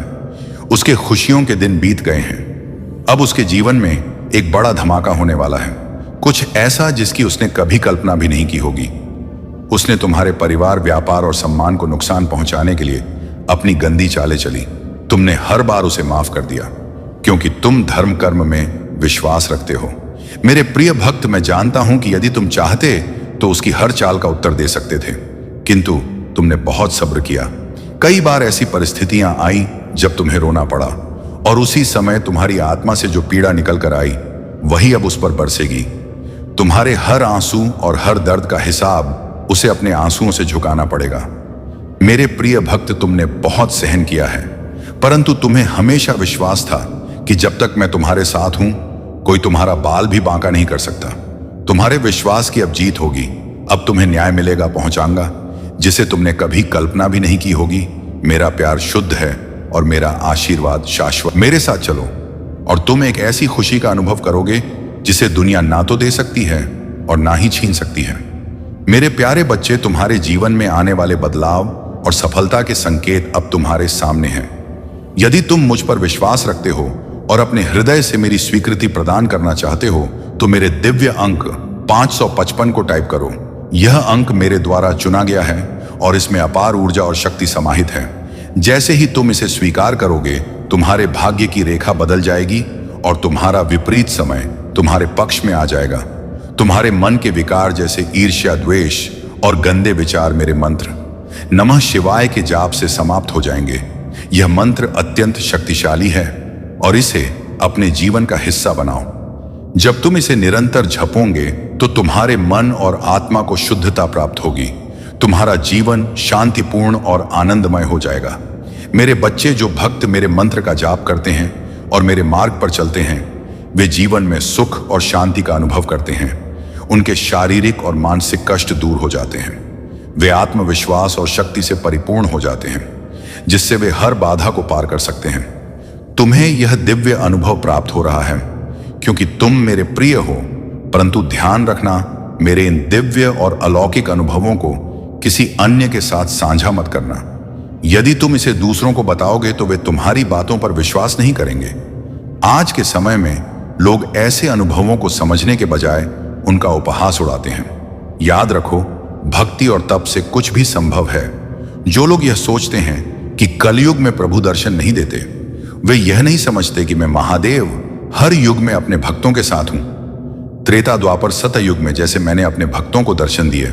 Speaker 1: उसके खुशियों के दिन बीत गए हैं। अब उसके जीवन में एक बड़ा धमाका होने वाला है, कुछ ऐसा जिसकी उसने कभी कल्पना भी नहीं की होगी। उसने तुम्हारे परिवार, व्यापार और सम्मान को नुकसान पहुंचाने के लिए अपनी गंदी चालें चली। तुमने हर बार उसे माफ कर दिया, क्योंकि तुम धर्म कर्म में विश्वास रखते हो। मेरे प्रिय भक्त, मैं जानता हूं कि यदि तुम चाहते तो उसकी हर चाल का उत्तर दे सकते थे, किंतु तुमने बहुत सब्र किया। कई बार ऐसी परिस्थितियां आई जब तुम्हें रोना पड़ा, और उसी समय तुम्हारी आत्मा से जो पीड़ा निकल कर आई वही अब उस पर बरसेगी। तुम्हारे हर आंसू और हर दर्द का हिसाब उसे अपने आंसुओं से झुकाना पड़ेगा। मेरे प्रिय भक्त, तुमने बहुत सहन किया है, परंतु तुम्हें हमेशा विश्वास था कि जब तक मैं तुम्हारे साथ हूं, कोई तुम्हारा बाल भी बांका नहीं कर सकता। तुम्हारे विश्वास की अब जीत होगी। अब तुम्हें न्याय मिलेगा, पहुंचाऊंगा, जिसे तुमने कभी कल्पना भी नहीं की होगी। मेरा प्यार शुद्ध है और मेरा आशीर्वाद शाश्वत। मेरे साथ चलो और तुम एक ऐसी खुशी का अनुभव करोगे जिसे दुनिया ना तो दे सकती है और ना ही छीन सकती है। मेरे प्यारे बच्चे, तुम्हारे जीवन में आने वाले बदलाव और सफलता के संकेत अब तुम्हारे सामने हैं। यदि तुम मुझ पर विश्वास रखते हो और अपने हृदय से मेरी स्वीकृति प्रदान करना चाहते हो, तो मेरे दिव्य अंक 555 को टाइप करो। यह अंक मेरे द्वारा चुना गया है और इसमें अपार ऊर्जा और शक्ति समाहित है। जैसे ही तुम इसे स्वीकार करोगे, तुम्हारे भाग्य की रेखा बदल जाएगी और तुम्हारा विपरीत समय तुम्हारे पक्ष में आ जाएगा। तुम्हारे मन के विकार जैसे ईर्ष्या, द्वेष और गंदे विचार मेरे मंत्र नमः शिवाय के जाप से समाप्त हो जाएंगे। यह मंत्र अत्यंत शक्तिशाली है और इसे अपने जीवन का हिस्सा बनाओ। जब तुम इसे निरंतर जपोगे तो तुम्हारे मन और आत्मा को शुद्धता प्राप्त होगी। तुम्हारा जीवन शांतिपूर्ण और आनंदमय हो जाएगा। मेरे बच्चे, जो भक्त मेरे मंत्र का जाप करते हैं और मेरे मार्ग पर चलते हैं, वे जीवन में सुख और शांति का अनुभव करते हैं। उनके शारीरिक और मानसिक कष्ट दूर हो जाते हैं। वे आत्मविश्वास और शक्ति से परिपूर्ण हो जाते हैं। जिससे वे हर बाधा को पार कर सकते हैं। तुम्हें यह दिव्य अनुभव प्राप्त हो रहा है क्योंकि तुम मेरे प्रिय हो, परंतु ध्यान रखना, मेरे इन दिव्य और अलौकिक अनुभवों को किसी अन्य के साथ साझा मत करना। यदि तुम इसे दूसरों को बताओगे तो वे तुम्हारी बातों पर विश्वास नहीं करेंगे। आज के समय में लोग ऐसे अनुभवों को समझने के बजाय उनका उपहास उड़ाते हैं। याद रखो, भक्ति और तप से कुछ भी संभव है। जो लोग यह सोचते हैं कि कलयुग में प्रभु दर्शन नहीं देते, वे यह नहीं समझते कि मैं महादेव हर युग में अपने भक्तों के साथ हूं। त्रेता द्वापर सतयुग में जैसे मैंने अपने भक्तों को दर्शन दिए,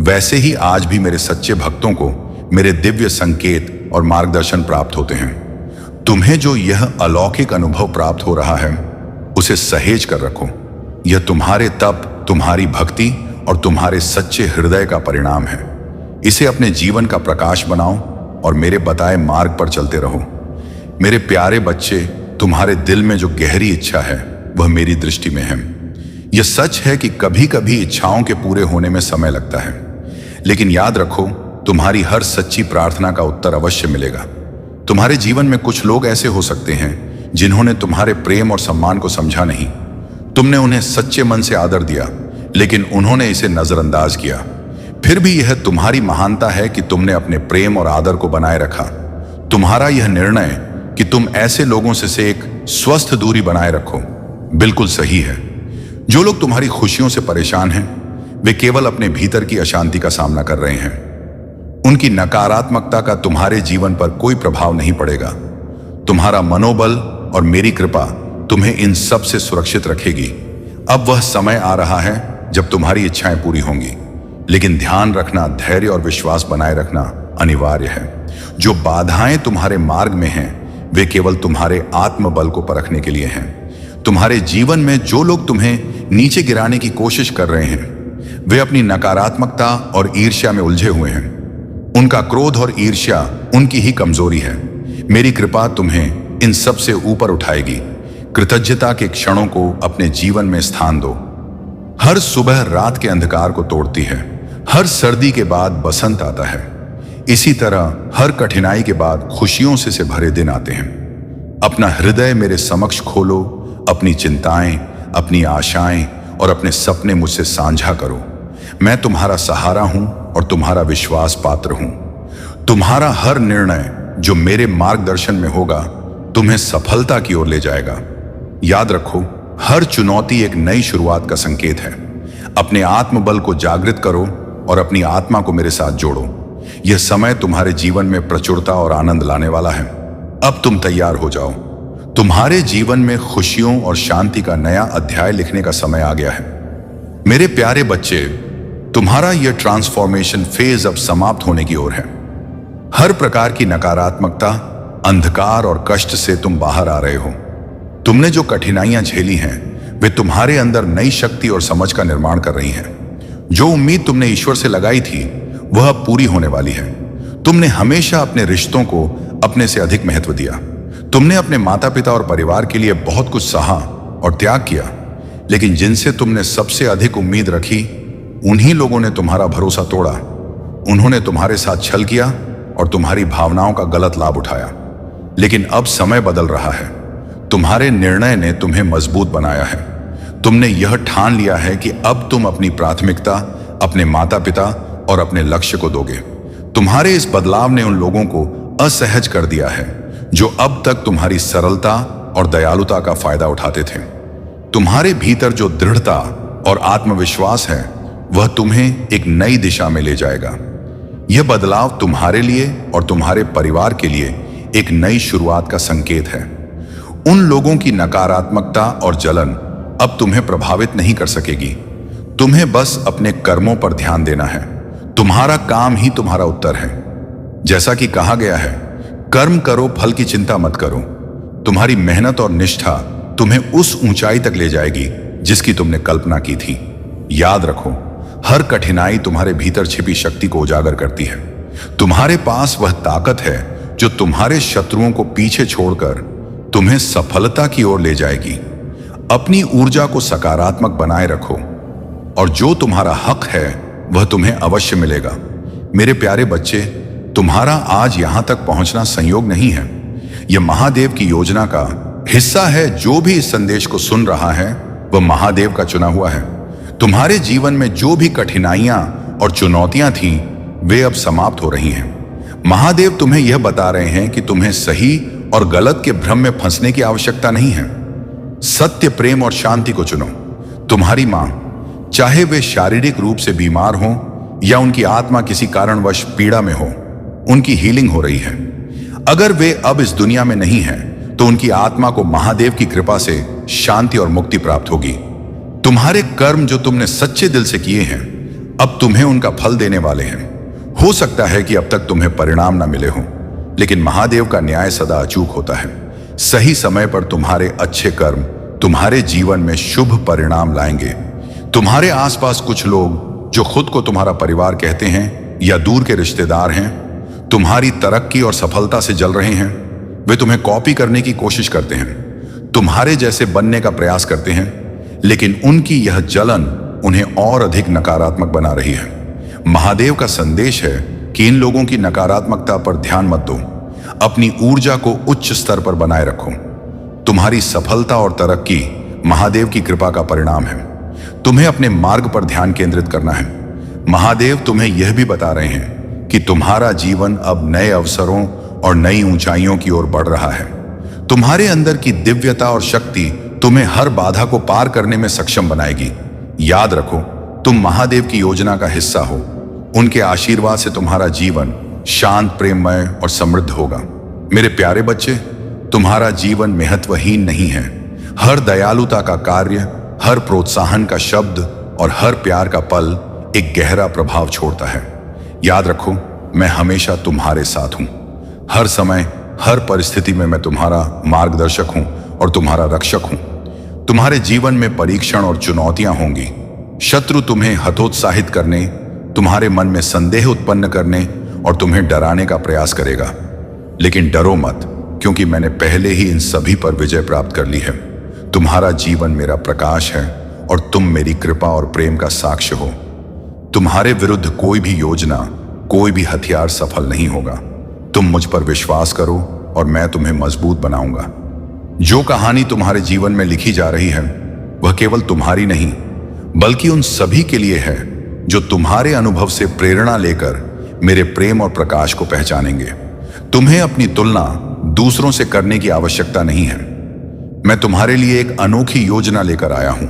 Speaker 1: वैसे ही आज भी मेरे सच्चे भक्तों को मेरे दिव्य संकेत और मार्गदर्शन प्राप्त होते हैं। तुम्हें जो यह अलौकिक अनुभव प्राप्त हो रहा है, उसे सहेज कर रखो। यह तुम्हारे तप, तुम्हारी भक्ति और तुम्हारे सच्चे हृदय का परिणाम है। इसे अपने जीवन का प्रकाश बनाओ और मेरे बताए मार्ग पर चलते रहो। मेरे प्यारे बच्चे, तुम्हारे दिल में जो गहरी इच्छा है वह मेरी दृष्टि में है। यह सच है कि कभी कभी इच्छाओं के पूरे होने में समय लगता है, लेकिन याद रखो, तुम्हारी हर सच्ची प्रार्थना का उत्तर अवश्य मिलेगा। तुम्हारे जीवन में कुछ लोग ऐसे हो सकते हैं जिन्होंने तुम्हारे प्रेम और सम्मान को समझा नहीं। तुमने उन्हें सच्चे मन से आदर दिया, लेकिन उन्होंने इसे नजरअंदाज किया। फिर भी यह तुम्हारी महानता है कि तुमने अपने प्रेम और आदर को बनाए रखा। तुम्हारा यह निर्णय कि तुम ऐसे लोगों से एक स्वस्थ दूरी बनाए रखो बिल्कुल सही है। जो लोग तुम्हारी खुशियों से परेशान हैं, वे केवल अपने भीतर की अशांति का सामना कर रहे हैं। उनकी नकारात्मकता का तुम्हारे जीवन पर कोई प्रभाव नहीं पड़ेगा। तुम्हारा मनोबल और मेरी कृपा तुम्हें इन सब से सुरक्षित रखेगी। अब वह समय आ रहा है जब तुम्हारी इच्छाएं पूरी होंगी, लेकिन ध्यान रखना, धैर्य और विश्वास बनाए रखना अनिवार्य है। जो बाधाएं तुम्हारे मार्ग में हैं, वे केवल तुम्हारे आत्मबल को परखने के लिए हैं। तुम्हारे जीवन में जो लोग तुम्हें नीचे गिराने की कोशिश कर रहे हैं, वे अपनी नकारात्मकता और ईर्ष्या में उलझे हुए हैं। उनका क्रोध और ईर्ष्या उनकी ही कमजोरी है। मेरी कृपा तुम्हें इन सब से ऊपर उठाएगी। कृतज्ञता के क्षणों को अपने जीवन में स्थान दो। हर सुबह रात के अंधकार को तोड़ती है। हर सर्दी के बाद बसंत आता है। इसी तरह हर कठिनाई के बाद खुशियों से भरे दिन आते हैं। अपना हृदय मेरे समक्ष खोलो। अपनी चिंताएं, अपनी आशाएं और अपने सपने मुझसे साझा करो। मैं तुम्हारा सहारा हूं और तुम्हारा विश्वास पात्र हूं। तुम्हारा हर निर्णय जो मेरे मार्गदर्शन में होगा, तुम्हें सफलता की ओर ले जाएगा। याद रखो, हर चुनौती एक नई शुरुआत का संकेत है। अपने आत्मबल को जागृत करो और अपनी आत्मा को मेरे साथ जोड़ो। यह समय तुम्हारे जीवन में प्रचुरता और आनंद लाने वाला है। अब तुम तैयार हो जाओ। तुम्हारे जीवन में खुशियों और शांति का नया अध्याय लिखने का समय आ गया है। मेरे प्यारे बच्चे, तुम्हारा यह ट्रांसफॉर्मेशन फेज अब समाप्त होने की ओर है। हर प्रकार की नकारात्मकता, अंधकार और कष्ट से तुम बाहर आ रहे हो। तुमने जो कठिनाइयां झेली हैं, वे तुम्हारे अंदर नई शक्ति और समझ का निर्माण कर रही हैं। जो उम्मीद तुमने ईश्वर से लगाई थी, वह अब पूरी होने वाली है। तुमने हमेशा अपने रिश्तों को अपने से अधिक महत्व दिया। तुमने अपने माता पिता और परिवार के लिए बहुत कुछ सहा और त्याग किया, लेकिन जिनसे तुमने सबसे अधिक उम्मीद रखी, उन्हीं लोगों ने तुम्हारा भरोसा तोड़ा। उन्होंने तुम्हारे साथ छल किया और तुम्हारी भावनाओं का गलत लाभ उठाया। लेकिन अब समय बदल रहा है। तुम्हारे निर्णय ने तुम्हें मजबूत बनाया है। तुमने यह ठान लिया है कि अब तुम अपनी प्राथमिकता अपने माता पिता और अपने लक्ष्य को दोगे। तुम्हारे इस बदलाव ने उन लोगों को असहज कर दिया है जो अब तक तुम्हारी सरलता और दयालुता का फायदा उठाते थे। तुम्हारे भीतर जो दृढ़ता और आत्मविश्वास है, वह तुम्हें एक नई दिशा में ले जाएगा। यह बदलाव तुम्हारे लिए और तुम्हारे परिवार के लिए एक नई शुरुआत का संकेत है। उन लोगों की नकारात्मकता और जलन अब तुम्हें प्रभावित नहीं कर सकेगी। तुम्हें बस अपने कर्मों पर ध्यान देना है। तुम्हारा काम ही तुम्हारा उत्तर है। जैसा कि कहा गया है, कर्म करो, फल की चिंता मत करो। तुम्हारी मेहनत और निष्ठा तुम्हें उस ऊंचाई तक ले जाएगी जिसकी तुमने कल्पना की थी। याद रखो, हर कठिनाई तुम्हारे भीतर छिपी शक्ति को उजागर करती है। तुम्हारे पास वह ताकत है जो तुम्हारे शत्रुओं को पीछे छोड़कर तुम्हें सफलता की ओर ले जाएगी। अपनी ऊर्जा को सकारात्मक बनाए रखो और जो तुम्हारा हक है वह तुम्हें अवश्य मिलेगा। मेरे प्यारे बच्चे, तुम्हारा आज यहां तक पहुंचना संयोग नहीं है, यह महादेव की योजना का हिस्सा है। जो भी इस संदेश को सुन रहा है वह महादेव का चुना हुआ है। तुम्हारे जीवन में जो भी कठिनाइयां और चुनौतियां थीं, वे अब समाप्त हो रही हैं। महादेव तुम्हें यह बता रहे हैं कि तुम्हें सही और गलत के भ्रम में फंसने की आवश्यकता नहीं है। सत्य, प्रेम और शांति को चुनो। तुम्हारी मां, चाहे वे शारीरिक रूप से बीमार हों या उनकी आत्मा किसी कारणवश पीड़ा में हो, उनकी हीलिंग हो रही है। अगर वे अब इस दुनिया में नहीं हैं, तो उनकी आत्मा को महादेव की कृपा से शांति और मुक्ति प्राप्त होगी। तुम्हारे कर्म जो तुमने सच्चे दिल से किए हैं, अब तुम्हें उनका फल देने वाले हैं। हो सकता है कि अब तक तुम्हें परिणाम ना मिले हों, लेकिन महादेव का न्याय सदा अचूक होता है। सही समय पर तुम्हारे अच्छे कर्म तुम्हारे जीवन में शुभ परिणाम लाएंगे। तुम्हारे आसपास कुछ लोग जो खुद को तुम्हारा परिवार कहते हैं या दूर के रिश्तेदार हैं, तुम्हारी तरक्की और सफलता से जल रहे हैं। वे तुम्हें कॉपी करने की कोशिश करते हैं, तुम्हारे जैसे बनने का प्रयास करते हैं, लेकिन उनकी यह जलन उन्हें और अधिक नकारात्मक बना रही है। महादेव का संदेश है कि इन लोगों की नकारात्मकता पर ध्यान मत दो, अपनी ऊर्जा को उच्च स्तर पर बनाए रखो। तुम्हारी सफलता और तरक्की महादेव की कृपा का परिणाम है। तुम्हें अपने मार्ग पर ध्यान केंद्रित करना है। महादेव तुम्हें यह भी बता रहे हैं कि तुम्हारा जीवन अब नए अवसरों और नई ऊंचाइयों की ओर बढ़ रहा है। तुम्हारे अंदर की दिव्यता और शक्ति तुम्हें हर बाधा को पार करने में सक्षम बनाएगी। याद रखो, तुम महादेव की योजना का हिस्सा हो। उनके आशीर्वाद से तुम्हारा जीवन शांत, प्रेममय और समृद्ध होगा। मेरे प्यारे बच्चे, तुम्हारा जीवन महत्वहीन नहीं है। हर दयालुता का कार्य, हर प्रोत्साहन का शब्द और हर प्यार का पल एक गहरा प्रभाव छोड़ता है। याद रखो, मैं हमेशा तुम्हारे साथ हूं। हर समय, हर परिस्थिति में मैं तुम्हारा मार्गदर्शक हूं और तुम्हारा रक्षक हूं। तुम्हारे जीवन में परीक्षण और चुनौतियां होंगी। शत्रु तुम्हें हतोत्साहित करने, तुम्हारे मन में संदेह उत्पन्न करने और तुम्हें डराने का प्रयास करेगा। लेकिन डरो मत, क्योंकि मैंने पहले ही इन सभी पर विजय प्राप्त कर ली है। तुम्हारा जीवन मेरा प्रकाश है और तुम मेरी कृपा और प्रेम का साक्ष्य हो। तुम्हारे विरुद्ध कोई भी योजना, कोई भी हथियार सफल नहीं होगा। तुम मुझ पर विश्वास करो और मैं तुम्हें मजबूत बनाऊंगा। जो कहानी तुम्हारे जीवन में लिखी जा रही है, वह केवल तुम्हारी नहीं, बल्कि उन सभी के लिए है जो तुम्हारे अनुभव से प्रेरणा लेकर मेरे प्रेम और प्रकाश को पहचानेंगे। तुम्हें अपनी तुलना दूसरों से करने की आवश्यकता नहीं है। मैं तुम्हारे लिए एक अनोखी योजना लेकर आया हूं,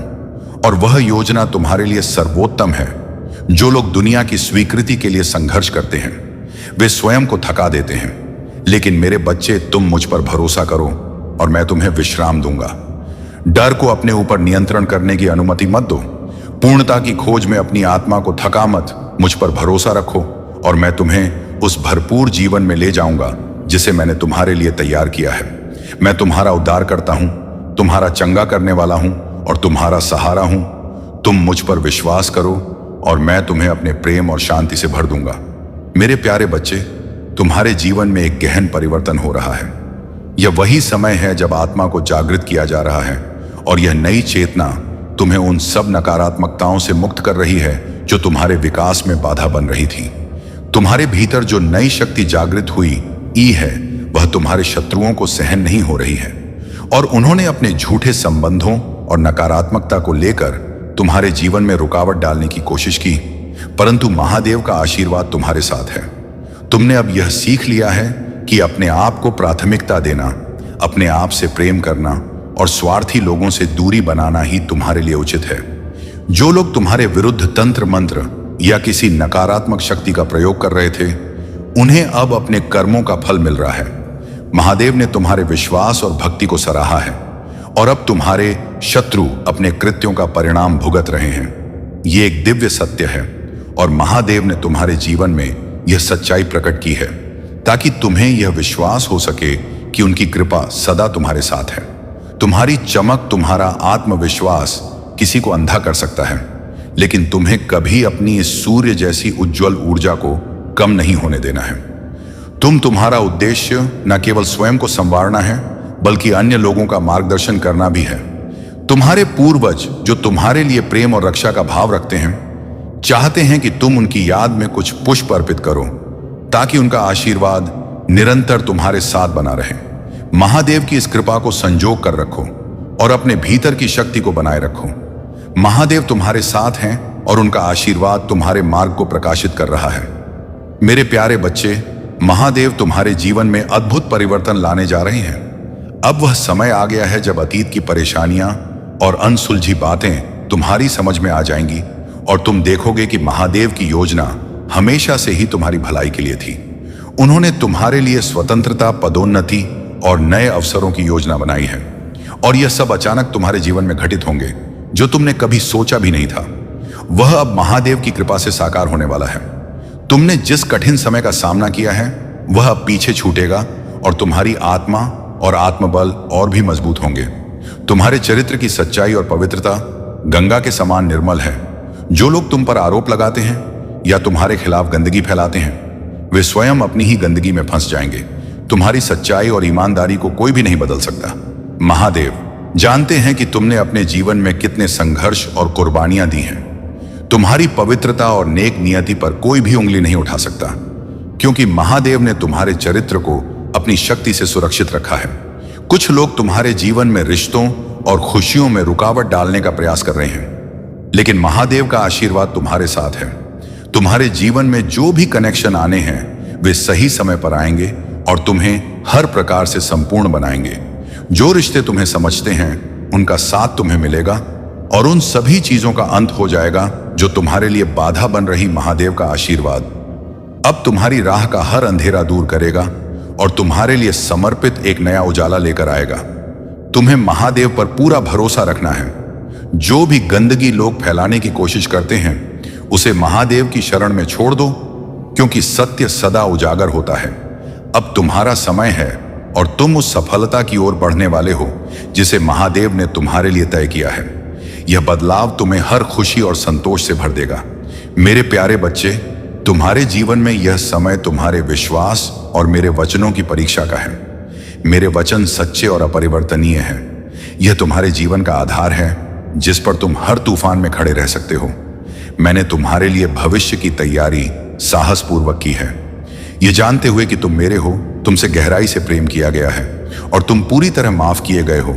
Speaker 1: और वह योजना तुम्हारे लिए सर्वोत्तम है। जो लोग दुनिया की स्वीकृति के लिए संघर्ष करते हैं, वे स्वयं को थका देते हैं। लेकिन मेरे बच्चे, तुम मुझ पर भरोसा करो और मैं तुम्हें विश्राम दूंगा। डर को अपने ऊपर नियंत्रण करने की अनुमति मत दो। पूर्णता की खोज में अपनी आत्मा को थका मत। मुझ पर भरोसा रखो और मैं तुम्हें उस भरपूर जीवन में ले जाऊंगा जिसे मैंने तुम्हारे लिए तैयार किया है। मैं तुम्हारा उद्धार करता हूं, तुम्हारा चंगा करने वाला हूं और तुम्हारा सहारा हूं। तुम मुझ पर विश्वास करो और मैं तुम्हें अपने प्रेम और शांति से भर दूंगा। मेरे प्यारे बच्चे, तुम्हारे जीवन में एक गहन परिवर्तन हो रहा है। यह वही समय है जब आत्मा को जागृत किया जा रहा है, और यह नई चेतना तुम्हें उन सब नकारात्मकताओं से मुक्त कर रही है जो तुम्हारे विकास में बाधा बन रही थी। तुम्हारे भीतर जो नई शक्ति जागृत हुई है, वह तुम्हारे शत्रुओं को सहन नहीं हो रही है, और उन्होंने अपने झूठे संबंधों और नकारात्मकता को लेकर तुम्हारे जीवन में रुकावट डालने की कोशिश की। परंतु महादेव का आशीर्वाद तुम्हारे साथ है। तुमने अब यह सीख लिया है कि अपने आप को प्राथमिकता देना, अपने आप से प्रेम करना और स्वार्थी लोगों से दूरी बनाना ही तुम्हारे लिए उचित है। जो लोग तुम्हारे विरुद्ध तंत्र मंत्र या किसी नकारात्मक शक्ति का प्रयोग कर रहे थे, उन्हें अब अपने कर्मों का फल मिल रहा है। महादेव ने तुम्हारे विश्वास और भक्ति को सराहा है, और अब तुम्हारे शत्रु अपने कृत्यों का परिणाम भुगत रहे हैं। ये एक दिव्य सत्य है, और महादेव ने तुम्हारे जीवन में यह सच्चाई प्रकट की है ताकि तुम्हें यह विश्वास हो सके कि उनकी कृपा सदा तुम्हारे साथ है। तुम्हारी चमक, तुम्हारा आत्मविश्वास किसी को अंधा कर सकता है, लेकिन तुम्हें कभी अपनी इस सूर्य जैसी उज्जवल ऊर्जा को कम नहीं होने देना है। तुम्हारा उद्देश्य न केवल स्वयं को संवारना है, बल्कि अन्य लोगों का मार्गदर्शन करना भी है। तुम्हारे पूर्वज जो तुम्हारे लिए प्रेम और रक्षा का भाव रखते हैं, चाहते हैं कि तुम उनकी याद में कुछ पुष्प अर्पित करो, ताकि उनका आशीर्वाद निरंतर तुम्हारे साथ बना रहे। महादेव की इस कृपा को संजो कर रखो और अपने भीतर की शक्ति को बनाए रखो। महादेव तुम्हारे साथ हैं और उनका आशीर्वाद तुम्हारे मार्ग को प्रकाशित कर रहा है। मेरे प्यारे बच्चे, महादेव तुम्हारे जीवन में अद्भुत परिवर्तन लाने जा रहे हैं। अब वह समय आ गया है जब अतीत की परेशानियां और अनसुलझी बातें तुम्हारी समझ में आ जाएंगी और तुम देखोगे कि महादेव की योजना हमेशा से ही तुम्हारी भलाई के लिए थी। उन्होंने तुम्हारे लिए स्वतंत्रता, पदोन्नति और नए अवसरों की योजना बनाई है और यह सब अचानक तुम्हारे जीवन में घटित होंगे जो तुमने कभी सोचा भी नहीं था। वह अब महादेव की कृपा से साकार होने वाला है। तुमने जिस कठिन समय का सामना किया है वह अब पीछे छूटेगा और तुम्हारी आत्मा और आत्मबल और भी मजबूत होंगे। तुम्हारे चरित्र की सच्चाई और पवित्रता गंगा के समान निर्मल है। जो लोग तुम पर आरोप लगाते हैं या तुम्हारे खिलाफ गंदगी फैलाते हैं, वे स्वयं अपनी ही गंदगी में फंस जाएंगे। तुम्हारी सच्चाई और ईमानदारी को कोई भी नहीं बदल सकता। महादेव जानते हैं कि तुमने अपने जीवन में कितने संघर्ष और कुर्बानियां दी हैं। तुम्हारी पवित्रता और नेक नियति पर कोई भी उंगली नहीं उठा सकता, क्योंकि महादेव ने तुम्हारे चरित्र को अपनी शक्ति से सुरक्षित रखा है। कुछ लोग तुम्हारे जीवन में रिश्तों और खुशियों में रुकावट डालने का प्रयास कर रहे हैं, लेकिन महादेव का आशीर्वाद तुम्हारे साथ है। तुम्हारे जीवन में जो भी कनेक्शन आने हैं वे सही समय पर आएंगे और तुम्हें हर प्रकार से संपूर्ण बनाएंगे। जो रिश्ते तुम्हें समझते हैं उनका साथ तुम्हें मिलेगा और उन सभी चीजों का अंत हो जाएगा जो तुम्हारे लिए बाधा बन रही। महादेव का आशीर्वाद अब तुम्हारी राह का हर अंधेरा दूर करेगा और तुम्हारे लिए समर्पित एक नया उजाला लेकर आएगा। तुम्हें महादेव पर पूरा भरोसा रखना है। जो भी गंदगी लोग फैलाने की कोशिश करते हैं उसे महादेव की शरण में छोड़ दो, क्योंकि सत्य सदा उजागर होता है। अब तुम्हारा समय है और तुम उस सफलता की ओर बढ़ने वाले हो जिसे महादेव ने तुम्हारे लिए तय किया है। यह बदलाव तुम्हें हर खुशी और संतोष से भर देगा। मेरे प्यारे बच्चे, तुम्हारे जीवन में यह समय तुम्हारे विश्वास और मेरे वचनों की परीक्षा का है। मेरे वचन सच्चे और अपरिवर्तनीय हैं। यह तुम्हारे जीवन का आधार है जिस पर तुम हर तूफान में खड़े रह सकते हो। मैंने तुम्हारे लिए भविष्य की तैयारी साहसपूर्वक की है, यह जानते हुए कि तुम मेरे हो, तुमसे गहराई से प्रेम किया गया है और तुम पूरी तरह माफ किए गए हो।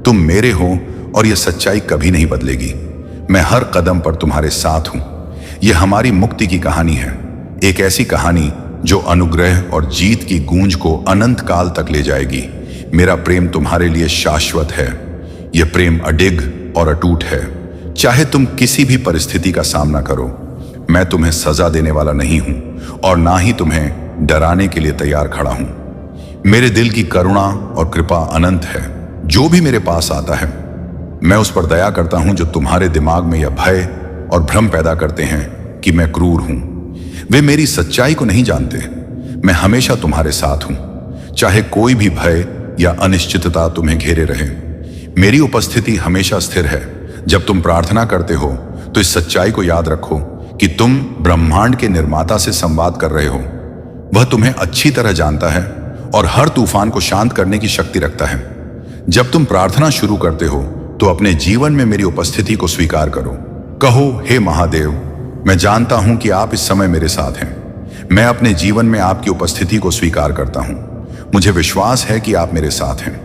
Speaker 1: तुम मेरे हो और यह सच्चाई कभी नहीं बदलेगी। मैं हर कदम पर तुम्हारे साथ हूं। यह हमारी मुक्ति की कहानी है, एक ऐसी कहानी जो अनुग्रह और जीत की गूंज को अनंत काल तक ले जाएगी। मेरा प्रेम तुम्हारे लिए शाश्वत है। यह प्रेम अडिग और अटूट है। चाहे तुम किसी भी परिस्थिति का सामना करो, मैं तुम्हें सजा देने वाला नहीं हूं और ना ही तुम्हें डराने के लिए तैयार खड़ा हूं। मेरे दिल की करुणा और कृपा अनंत है। जो भी मेरे पास आता है मैं उस पर दया करता हूं जो तुम्हारे दिमाग में यह भय और भ्रम पैदा करते हैं कि मैं क्रूर हूं। वे मेरी सच्चाई को नहीं जानते। मैं हमेशा तुम्हारे साथ हूं, चाहे कोई भी भय या अनिश्चितता तुम्हें घेरे रहे। मेरी उपस्थिति हमेशा स्थिर है। जब तुम प्रार्थना करते हो तो इस सच्चाई को याद रखो कि तुम ब्रह्मांड के निर्माता से संवाद कर रहे हो। वह तुम्हें अच्छी तरह जानता है और हर तूफान को शांत करने की शक्ति रखता है। जब तुम प्रार्थना शुरू करते हो तो अपने जीवन में मेरी उपस्थिति को स्वीकार करो। कहो, हे महादेव, मैं जानता हूं कि आप इस समय मेरे साथ हैं। मैं अपने जीवन में आपकी उपस्थिति को स्वीकार करता हूं। मुझे विश्वास है कि आप मेरे साथ हैं।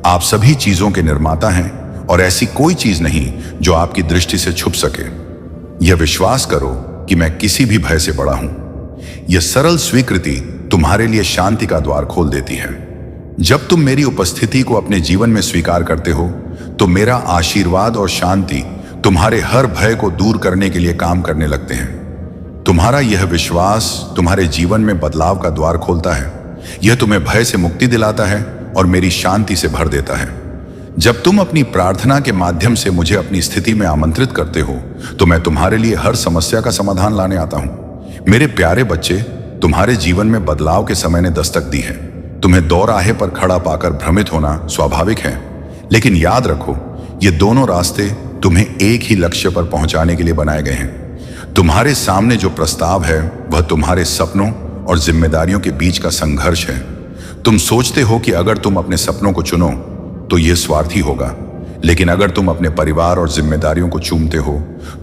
Speaker 1: आप सभी चीजों के निर्माता हैं और ऐसी कोई चीज नहीं जो आपकी दृष्टि से छुप सके। यह विश्वास करो कि मैं किसी भी भय से बड़ा हूं। यह सरल स्वीकृति तुम्हारे लिए शांति का द्वार खोल देती है। जब तुम मेरी उपस्थिति को अपने जीवन में स्वीकार करते हो तो मेरा आशीर्वाद और शांति तुम्हारे हर भय को दूर करने के लिए काम करने लगते हैं। तुम्हारा यह विश्वास तुम्हारे जीवन में बदलाव का द्वार खोलता है। यह तुम्हें भय से मुक्ति दिलाता है और मेरी शांति से भर देता है। जब तुम अपनी प्रार्थना के माध्यम से मुझे अपनी स्थिति में आमंत्रित करते हो तो मैं तुम्हारे लिए हर समस्या का समाधान लाने आता हूं। मेरे प्यारे बच्चे, तुम्हारे जीवन में बदलाव के समय ने दस्तक दी है। तुम्हें दौराहे पर खड़ा पाकर भ्रमित होना स्वाभाविक है, लेकिन याद रखो, ये दोनों रास्ते तुम्हें एक ही लक्ष्य पर पहुंचाने के लिए बनाए गए हैं। तुम्हारे सामने जो प्रस्ताव है वह तुम्हारे सपनों और जिम्मेदारियों के बीच का संघर्ष है। तुम सोचते हो कि अगर तुम अपने सपनों को चुनो तो यह स्वार्थी होगा, लेकिन अगर तुम अपने परिवार और जिम्मेदारियों को चूमते हो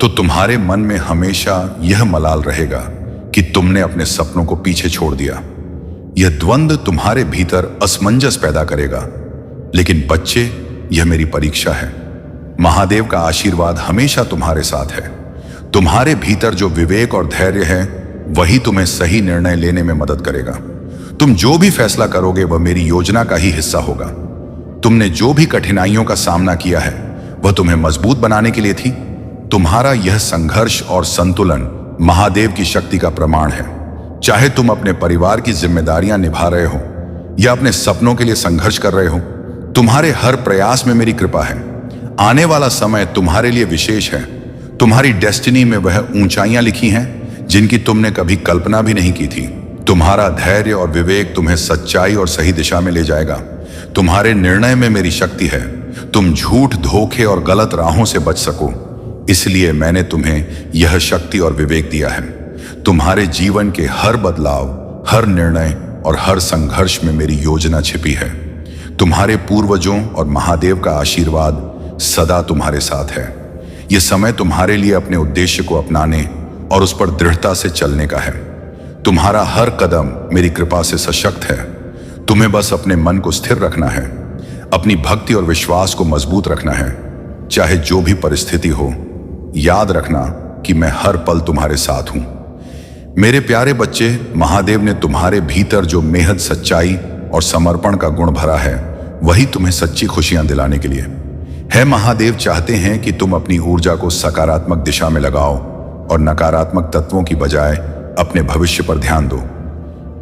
Speaker 1: तो तुम्हारे मन में हमेशा यह मलाल रहेगा कि तुमने अपने सपनों को पीछे छोड़ दिया। यह द्वंद्व तुम्हारे भीतर असमंजस पैदा करेगा। लेकिन बच्चे, यह मेरी परीक्षा है। महादेव का आशीर्वाद हमेशा तुम्हारे साथ है। तुम्हारे भीतर जो विवेक और धैर्य है, वही तुम्हें सही निर्णय लेने में मदद करेगा। तुम जो भी फैसला करोगे वह मेरी योजना का ही हिस्सा होगा। तुमने जो भी कठिनाइयों का सामना किया है, वह तुम्हें मजबूत बनाने के लिए थी। तुम्हारा यह संघर्ष और संतुलन महादेव की शक्ति का प्रमाण है। चाहे तुम अपने परिवार की जिम्मेदारियां निभा रहे हो या अपने सपनों के लिए संघर्ष कर रहे हो, तुम्हारे हर प्रयास में मेरी कृपा है। आने वाला समय तुम्हारे लिए विशेष है। तुम्हारी डेस्टिनी में वह ऊंचाइयां लिखी हैं जिनकी तुमने कभी कल्पना भी नहीं की थी। तुम्हारा धैर्य और विवेक तुम्हें सच्चाई और सही दिशा में ले जाएगा। तुम्हारे निर्णय में मेरी शक्ति है। तुम झूठ, धोखे और गलत राहों से बच सको, इसलिए मैंने तुम्हें यह शक्ति और विवेक दिया है। तुम्हारे जीवन के हर बदलाव, हर निर्णय और हर संघर्ष में मेरी योजना छिपी है। तुम्हारे पूर्वजों और महादेव का आशीर्वाद सदा तुम्हारे साथ है। यह समय तुम्हारे लिए अपने उद्देश्य को अपनाने और उस पर दृढ़ता से चलने का है। तुम्हारा हर कदम मेरी कृपा से सशक्त है। तुम्हें बस अपने मन को स्थिर रखना है, अपनी भक्ति और विश्वास को मजबूत रखना है। चाहे जो भी परिस्थिति हो, याद रखना कि मैं हर पल तुम्हारे साथ हूं। मेरे प्यारे बच्चे, महादेव ने तुम्हारे भीतर जो बेहद सच्चाई और समर्पण का गुण भरा है, वही तुम्हें सच्ची खुशियां दिलाने के लिए है। महादेव चाहते हैं कि तुम अपनी ऊर्जा को सकारात्मक दिशा में लगाओ और नकारात्मक तत्वों की बजाय अपने भविष्य पर ध्यान दो।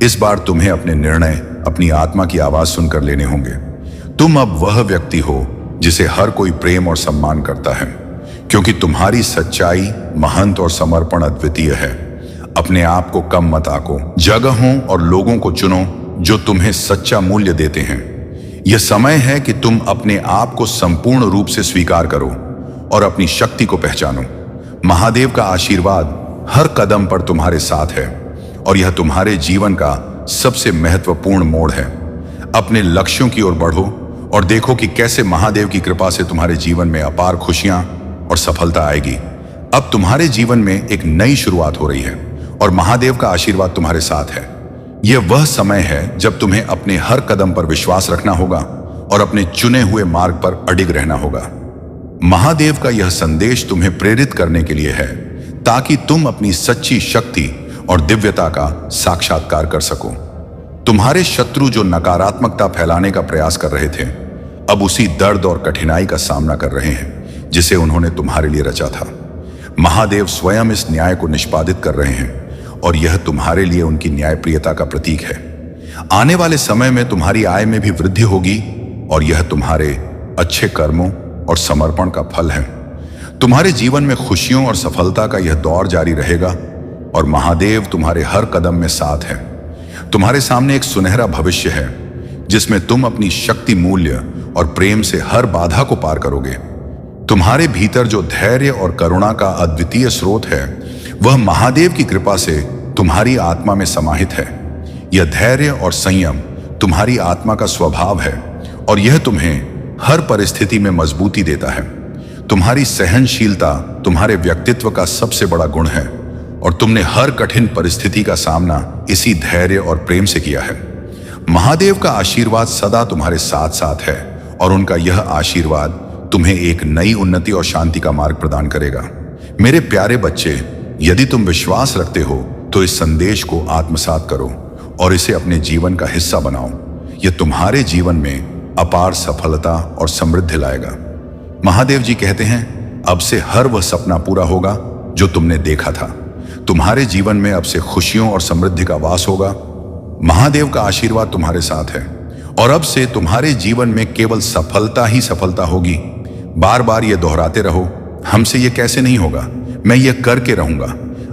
Speaker 1: इस बार तुम्हें अपने निर्णय अपनी आत्मा की आवाज सुनकर लेने होंगे। तुम अब वह व्यक्ति हो जिसे हर कोई प्रेम और सम्मान करता है, क्योंकि तुम्हारी सच्चाई, महंत और समर्पण अद्वितीय है। अपने आप को कम मत आको। जगहों और लोगों को चुनो जो तुम्हें सच्चा मूल्य देते हैं। यह समय है कि तुम अपने आप को संपूर्ण रूप से स्वीकार करो और अपनी शक्ति को पहचानो। महादेव का आशीर्वाद हर कदम पर तुम्हारे साथ है और यह तुम्हारे जीवन का सबसे महत्वपूर्ण मोड़ है। अपने लक्ष्यों की ओर बढ़ो और देखो कि कैसे महादेव की कृपा से तुम्हारे जीवन में अपार खुशियां और सफलता आएगी। अब तुम्हारे जीवन में एक नई शुरुआत हो रही है और महादेव का आशीर्वाद तुम्हारे साथ है। यह वह समय है जब तुम्हें अपने हर कदम पर विश्वास रखना होगा और अपने चुने हुए मार्ग पर अडिग रहना होगा। महादेव का यह संदेश तुम्हें प्रेरित करने के लिए है, ताकि तुम अपनी सच्ची शक्ति और दिव्यता का साक्षात्कार कर सको। तुम्हारे शत्रु जो नकारात्मकता फैलाने का प्रयास कर रहे थे, अब उसी दर्द और कठिनाई का सामना कर रहे हैं जिसे उन्होंने तुम्हारे लिए रचा था। महादेव स्वयं इस न्याय को निष्पादित कर रहे हैं और यह तुम्हारे लिए उनकी न्यायप्रियता का प्रतीक है। आने वाले समय में तुम्हारी आय में भी वृद्धि होगी और यह तुम्हारे अच्छे कर्मों और समर्पण का फल है। तुम्हारे जीवन में खुशियों और सफलता का यह दौर जारी रहेगा और महादेव तुम्हारे हर कदम में साथ है। तुम्हारे सामने एक सुनहरा भविष्य है जिसमें तुम अपनी शक्ति, मूल्य और प्रेम से हर बाधा को पार करोगे। तुम्हारे भीतर जो धैर्य और करुणा का अद्वितीय स्रोत है, वह महादेव की कृपा से तुम्हारी आत्मा में समाहित है। यह धैर्य और संयम तुम्हारी आत्मा का स्वभाव है और यह तुम्हें हर परिस्थिति में मजबूती देता है। तुम्हारी सहनशीलता तुम्हारे व्यक्तित्व का सबसे बड़ा गुण है और तुमने हर कठिन परिस्थिति का सामना इसी धैर्य और प्रेम से किया है। महादेव का आशीर्वाद सदा तुम्हारे साथ साथ है और उनका यह आशीर्वाद तुम्हें एक नई उन्नति और शांति का मार्ग प्रदान करेगा। मेरे प्यारे बच्चे, यदि तुम विश्वास रखते हो तो इस संदेश को आत्मसात करो और इसे अपने जीवन का हिस्सा बनाओ। यह तुम्हारे जीवन में अपार सफलता और समृद्धि लाएगा। महादेव जी कहते हैं, अब से हर वह सपना पूरा होगा जो तुमने देखा था। तुम्हारे जीवन में अब से खुशियों और समृद्धि का वास होगा। महादेव का आशीर्वाद तुम्हारे साथ है और अब से तुम्हारे जीवन में केवल सफलता ही सफलता होगी। बार बार ये दोहराते रहो, हमसे ये कैसे नहीं होगा, मैं ये करके रहूंगा।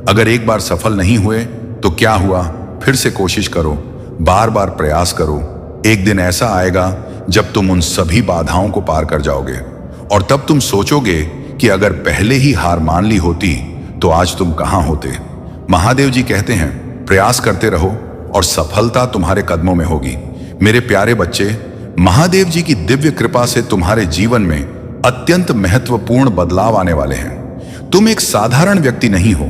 Speaker 1: अगर एक बार सफल नहीं हुए तो क्या हुआ, फिर से कोशिश करो, बार बार प्रयास करो। एक दिन ऐसा आएगा जब तुम उन सभी बाधाओं को पार कर जाओगे और तब तुम सोचोगे कि अगर पहले ही हार मान ली होती तो आज तुम कहां होते। महादेव जी कहते हैं, प्रयास करते रहो और सफलता तुम्हारे कदमों में होगी। मेरे प्यारे बच्चे, महादेव जी की दिव्य कृपा से तुम्हारे जीवन में अत्यंत महत्वपूर्ण बदलाव आने वाले हैं। तुम एक साधारण व्यक्ति नहीं हो,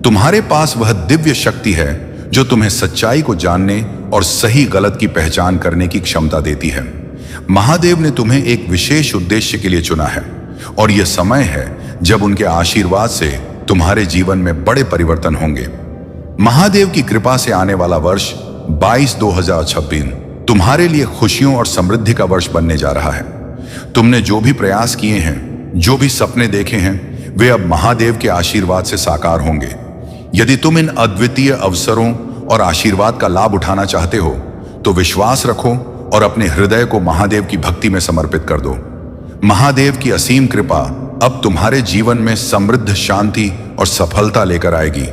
Speaker 1: तुम्हारे पास वह दिव्य शक्ति है जो तुम्हें सच्चाई को जानने और सही गलत की पहचान करने की क्षमता देती है। महादेव ने तुम्हें एक विशेष उद्देश्य के लिए चुना है और यह समय है जब उनके आशीर्वाद से तुम्हारे जीवन में बड़े परिवर्तन होंगे। महादेव की कृपा से आने वाला वर्ष 22-2026 तुम्हारे लिए खुशियों और समृद्धि का वर्ष बनने जा रहा है। तुमने जो भी प्रयास किए हैं, जो भी सपने देखे हैं, वे अब महादेव के आशीर्वाद से साकार होंगे। यदि तुम इन अद्वितीय अवसरों और आशीर्वाद का लाभ उठाना चाहते हो तो विश्वास रखो और अपने हृदय को महादेव की भक्ति में समर्पित कर दो। महादेव की असीम कृपा अब तुम्हारे जीवन में समृद्ध शांति और सफलता लेकर आएगी।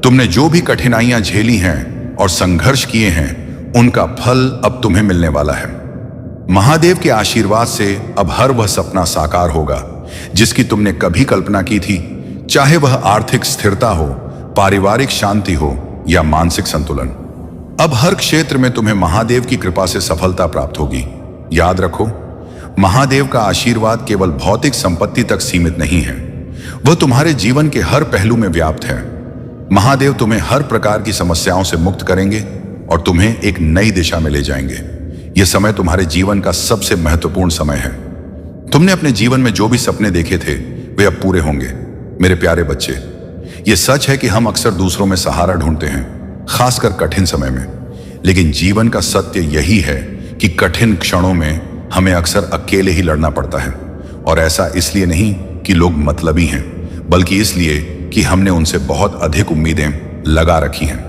Speaker 1: तुमने जो भी कठिनाइयां झेली हैं और संघर्ष किए हैं, उनका फल अब तुम्हें मिलने वाला है। महादेव के आशीर्वाद से अब हर वह सपना साकार होगा जिसकी तुमने कभी कल्पना की थी, चाहे वह आर्थिक स्थिरता हो, पारिवारिक शांति हो या मानसिक संतुलन। अब हर क्षेत्र में तुम्हें महादेव की कृपा से सफलता प्राप्त होगी। याद रखो, महादेव का आशीर्वाद केवल भौतिक संपत्ति तक सीमित नहीं है, वह तुम्हारे जीवन के हर पहलू में व्याप्त है। महादेव तुम्हें हर प्रकार की समस्याओं से मुक्त करेंगे और तुम्हें एक नई दिशा में ले जाएंगे। यह समय तुम्हारे जीवन का सबसे महत्वपूर्ण समय है। तुमने अपने जीवन में जो भी सपने देखे थे, वे अब पूरे होंगे। मेरे प्यारे बच्चे, यह सच है कि हम अक्सर दूसरों में सहारा ढूंढते हैं, खासकर कठिन समय में, लेकिन जीवन का सत्य यही है कि कठिन क्षणों में हमें अक्सर अकेले ही लड़ना पड़ता है। और ऐसा इसलिए नहीं कि लोग मतलबी हैं, बल्कि इसलिए कि हमने उनसे बहुत अधिक उम्मीदें लगा रखी हैं।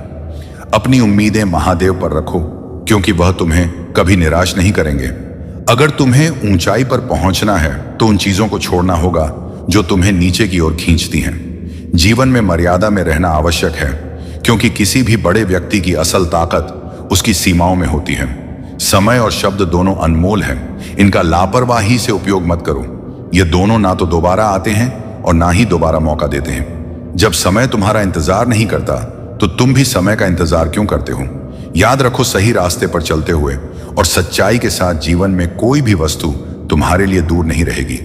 Speaker 1: अपनी उम्मीदें महादेव पर रखो, क्योंकि वह तुम्हें कभी निराश नहीं करेंगे। अगर तुम्हें ऊंचाई पर पहुंचना है तो उन चीजों को छोड़ना होगा जो तुम्हें नीचे की ओर खींचती हैं। जीवन में मर्यादा में रहना आवश्यक है, क्योंकि किसी भी बड़े व्यक्ति की असल ताकत उसकी सीमाओं में होती है। समय और शब्द दोनों अनमोल हैं, इनका लापरवाही से उपयोग मत करो। ये दोनों ना तो दोबारा आते हैं और ना ही दोबारा मौका देते हैं। जब समय तुम्हारा इंतजार नहीं करता तो तुम भी समय का इंतजार क्यों करते हो? याद रखो, सही रास्ते पर चलते हुए और सच्चाई के साथ जीवन में कोई भी वस्तु तुम्हारे लिए दूर नहीं रहेगी।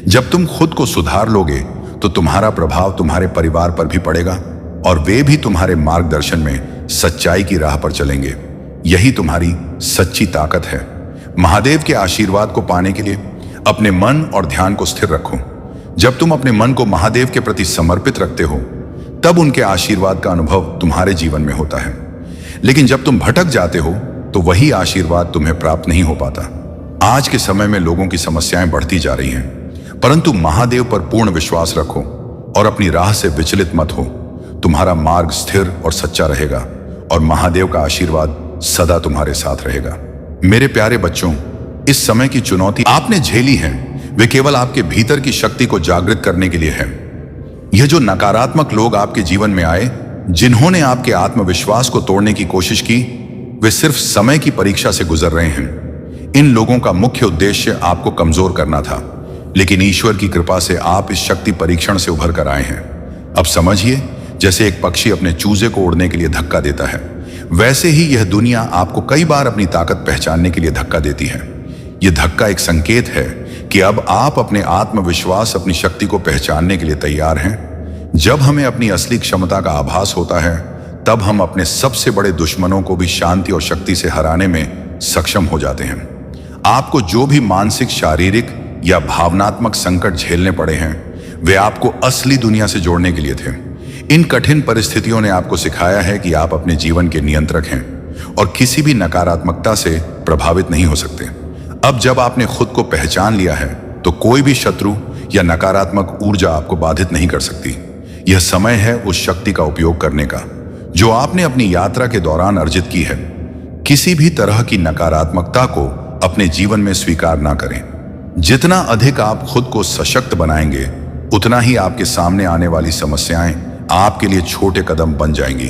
Speaker 1: जब तुम खुद को सुधार लोगे तो तुम्हारा प्रभाव तुम्हारे परिवार पर भी पड़ेगा और वे भी तुम्हारे मार्गदर्शन में सच्चाई की राह पर चलेंगे। यही तुम्हारी सच्ची ताकत है। महादेव के आशीर्वाद को पाने के लिए अपने मन और ध्यान को स्थिर रखो। जब तुम अपने मन को महादेव के प्रति समर्पित रखते हो, तब उनके आशीर्वाद का अनुभव तुम्हारे जीवन में होता है। लेकिन जब तुम भटक जाते हो तो वही आशीर्वाद तुम्हें प्राप्त नहीं हो पाता। आज के समय में लोगों की समस्याएं बढ़ती जा रही हैं, परंतु महादेव पर पूर्ण विश्वास रखो और अपनी राह से विचलित मत हो। तुम्हारा मार्ग स्थिर और सच्चा रहेगा और महादेव का आशीर्वाद सदा तुम्हारे साथ रहेगा। मेरे प्यारे बच्चों, इस समय की चुनौती आपने झेली है, वे केवल आपके भीतर की शक्ति को जागृत करने के लिए है। यह जो नकारात्मक लोग आपके जीवन में आए, जिन्होंने आपके आत्मविश्वास को तोड़ने की कोशिश की, वे सिर्फ समय की परीक्षा से गुजर रहे हैं। इन लोगों का मुख्य उद्देश्य आपको कमजोर करना था, लेकिन ईश्वर की कृपा से आप इस शक्ति परीक्षण से उभर कर आए हैं। अब समझिए, जैसे एक पक्षी अपने चूजे को उड़ने के लिए धक्का देता है, वैसे ही यह दुनिया आपको कई बार अपनी ताकत पहचानने के लिए धक्का देती है। यह धक्का एक संकेत है कि अब आप अपने आत्मविश्वास, अपनी शक्ति को पहचानने के लिए तैयार हैं। जब हमें अपनी असली क्षमता का आभास होता है, तब हम अपने सबसे बड़े दुश्मनों को भी शांति और शक्ति से हराने में सक्षम हो जाते हैं। आपको जो भी मानसिक, शारीरिक या भावनात्मक संकट झेलने पड़े हैं, वे आपको असली दुनिया से जोड़ने के लिए थे। इन कठिन परिस्थितियों ने आपको सिखाया है कि आप अपने जीवन के नियंत्रक हैं और किसी भी नकारात्मकता से प्रभावित नहीं हो सकते। अब जब आपने खुद को पहचान लिया है, तो कोई भी शत्रु या नकारात्मक ऊर्जा आपको बाधित नहीं कर सकती। यह समय है उस शक्ति का उपयोग करने का जो आपने अपनी यात्रा के दौरान अर्जित की है। किसी भी तरह की नकारात्मकता को अपने जीवन में स्वीकार ना करें। जितना अधिक आप खुद को सशक्त बनाएंगे, उतना ही आपके सामने आने वाली समस्याएं आपके लिए छोटे कदम बन जाएंगी।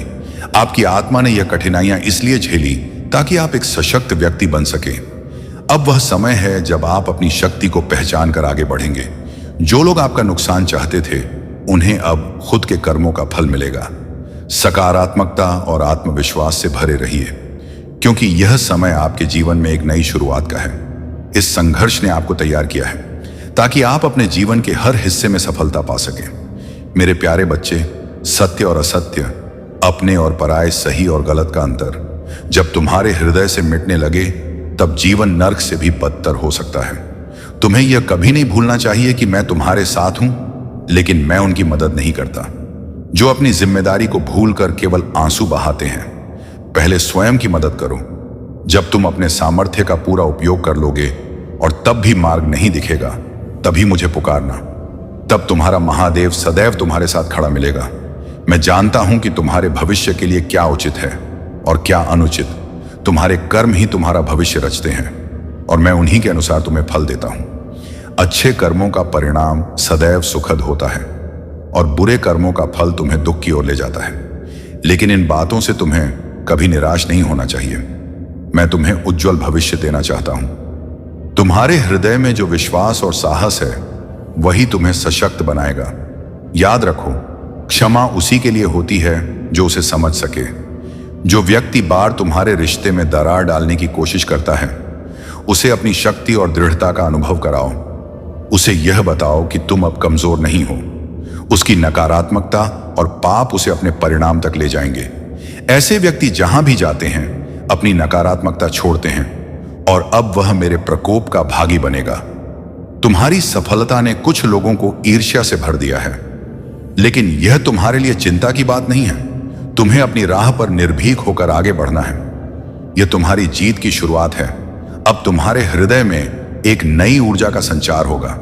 Speaker 1: आपकी आत्मा ने यह कठिनाइयां इसलिए झेली ताकि आप एक सशक्त व्यक्ति बन सके। अब वह समय है जब आप अपनी शक्ति को पहचान कर आगे बढ़ेंगे। जो लोग आपका नुकसान चाहते थे, उन्हें अब खुद के कर्मों का फल मिलेगा। सकारात्मकता और आत्मविश्वास से भरे रहिए, क्योंकि यह समय आपके जीवन में एक नई शुरुआत का है। इस संघर्ष ने आपको तैयार किया है ताकि आप अपने जीवन के हर हिस्से में सफलता पा सकें। मेरे प्यारे बच्चे, सत्य और असत्य, अपने और पराये, सही और गलत का अंतर जब तुम्हारे हृदय से मिटने लगे, तब जीवन नर्क से भी बदतर हो सकता है। तुम्हें यह कभी नहीं भूलना चाहिए कि मैं तुम्हारे साथ हूं, लेकिन मैं उनकी मदद नहीं करता जो अपनी जिम्मेदारी को भूलकर केवल आंसू बहाते हैं। पहले स्वयं की मदद करो। जब तुम अपने सामर्थ्य का पूरा उपयोग कर लोगे और तब भी मार्ग नहीं दिखेगा, तभी मुझे पुकारना। तब तुम्हारा महादेव सदैव तुम्हारे साथ खड़ा मिलेगा। मैं जानता हूं कि तुम्हारे भविष्य के लिए क्या उचित है और क्या अनुचित। तुम्हारे कर्म ही तुम्हारा भविष्य रचते हैं और मैं उन्हीं के अनुसार तुम्हें फल देता हूं। अच्छे कर्मों का परिणाम सदैव सुखद होता है और बुरे कर्मों का फल तुम्हें दुख की ओर ले जाता है। लेकिन इन बातों से तुम्हें कभी निराश नहीं होना चाहिए। मैं तुम्हें उज्जवल भविष्य देना चाहता हूं। तुम्हारे हृदय में जो विश्वास और साहस है, वही तुम्हें सशक्त बनाएगा। याद रखो, क्षमा उसी के लिए होती है जो उसे समझ सके। जो व्यक्ति बार तुम्हारे रिश्ते में दरार डालने की कोशिश करता है, उसे अपनी शक्ति और दृढ़ता का अनुभव कराओ। उसे यह बताओ कि तुम अब कमजोर नहीं हो। उसकी नकारात्मकता और पाप उसे अपने परिणाम तक ले जाएंगे। ऐसे व्यक्ति जहां भी जाते हैं, अपनी नकारात्मकता छोड़ते हैं और अब वह मेरे प्रकोप का भागी बनेगा। तुम्हारी सफलता ने कुछ लोगों को ईर्ष्या से भर दिया है, लेकिन यह तुम्हारे लिए चिंता की बात नहीं है। तुम्हें अपनी राह पर निर्भीक होकर आगे बढ़ना है। यह तुम्हारी जीत की शुरुआत है। अब तुम्हारे हृदय में एक नई ऊर्जा का संचार होगा।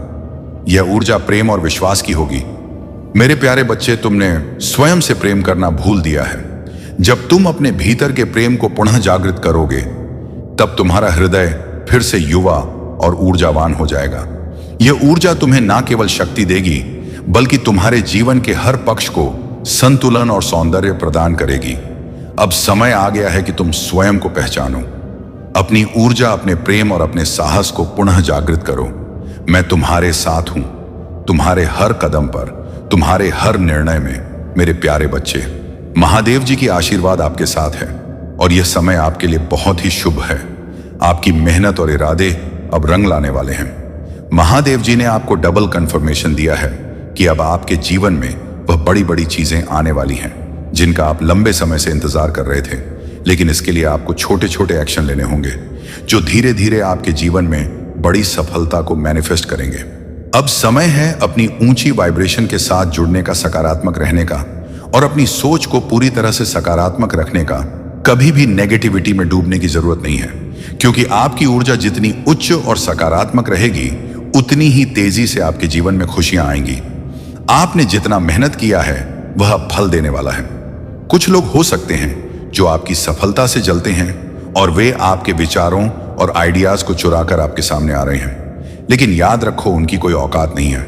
Speaker 1: यह ऊर्जा प्रेम और विश्वास की होगी। मेरे प्यारे बच्चे, तुमने स्वयं से प्रेम करना भूल दिया है। जब तुम अपने भीतर के प्रेम को पुनः जागृत करोगे, तब तुम्हारा हृदय फिर से युवा और ऊर्जावान हो जाएगा। यह ऊर्जा तुम्हें ना केवल शक्ति देगी, बल्कि तुम्हारे जीवन के हर पक्ष को संतुलन और सौंदर्य प्रदान करेगी। अब समय आ गया है कि तुम स्वयं को पहचानो। अपनी ऊर्जा, अपने प्रेम और अपने साहस को पुनः जागृत करो। मैं तुम्हारे साथ हूं, तुम्हारे हर कदम पर, तुम्हारे हर निर्णय में। मेरे प्यारे बच्चे, महादेव जी की आशीर्वाद आपके साथ है और यह समय आपके लिए बहुत ही शुभ है। आपकी मेहनत और इरादे अब रंग लाने वाले हैं। महादेव जी ने आपको डबल कंफर्मेशन दिया है कि अब आपके जीवन में वह बड़ी बड़ी चीजें आने वाली हैं जिनका आप लंबे समय से इंतजार कर रहे थे। लेकिन इसके लिए आपको छोटे छोटे एक्शन लेने होंगे जो धीरे धीरे आपके जीवन में बड़ी सफलता को मैनिफेस्ट करेंगे। अब समय है अपनी ऊंची वाइब्रेशन के साथ जुड़ने का, सकारात्मक रहने का और अपनी सोच को पूरी तरह से सकारात्मक रखने का। कभी भी नेगेटिविटी में डूबने की जरूरत नहीं है, क्योंकि आपकी ऊर्जा जितनी उच्च और सकारात्मक रहेगी, उतनी ही तेजी से आपके जीवन में खुशियां आएंगी। आपने जितना मेहनत किया है, वह अब फल देने वाला है। कुछ लोग हो सकते हैं जो आपकी सफलता से जलते हैं और वे आपके विचारों और आइडियाज को चुराकर आपके सामने आ रहे हैं, लेकिन याद रखो, उनकी कोई औकात नहीं है।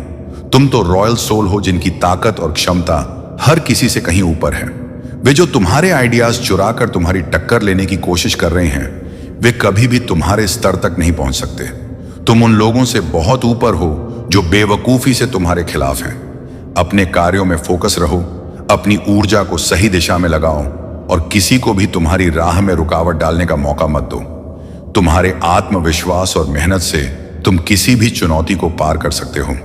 Speaker 1: तुम तो रॉयल सोल हो जिनकी ताकत और क्षमता हर किसी से कहीं ऊपर है। वे जो तुम्हारे आइडियाज चुराकर तुम्हारी टक्कर लेने की कोशिश कर रहे हैं, वे कभी भी तुम्हारे स्तर तक नहीं पहुंच सकते। तुम उन लोगों से बहुत ऊपर हो जो बेवकूफी से तुम्हारे खिलाफ हैं। अपने कार्यों में फोकस रहो, अपनी ऊर्जा को सही दिशा में लगाओ और किसी को भी तुम्हारी राह में रुकावट डालने का मौका मत दो। तुम्हारे आत्मविश्वास और मेहनत से तुम किसी भी चुनौती को पार कर सकते हो।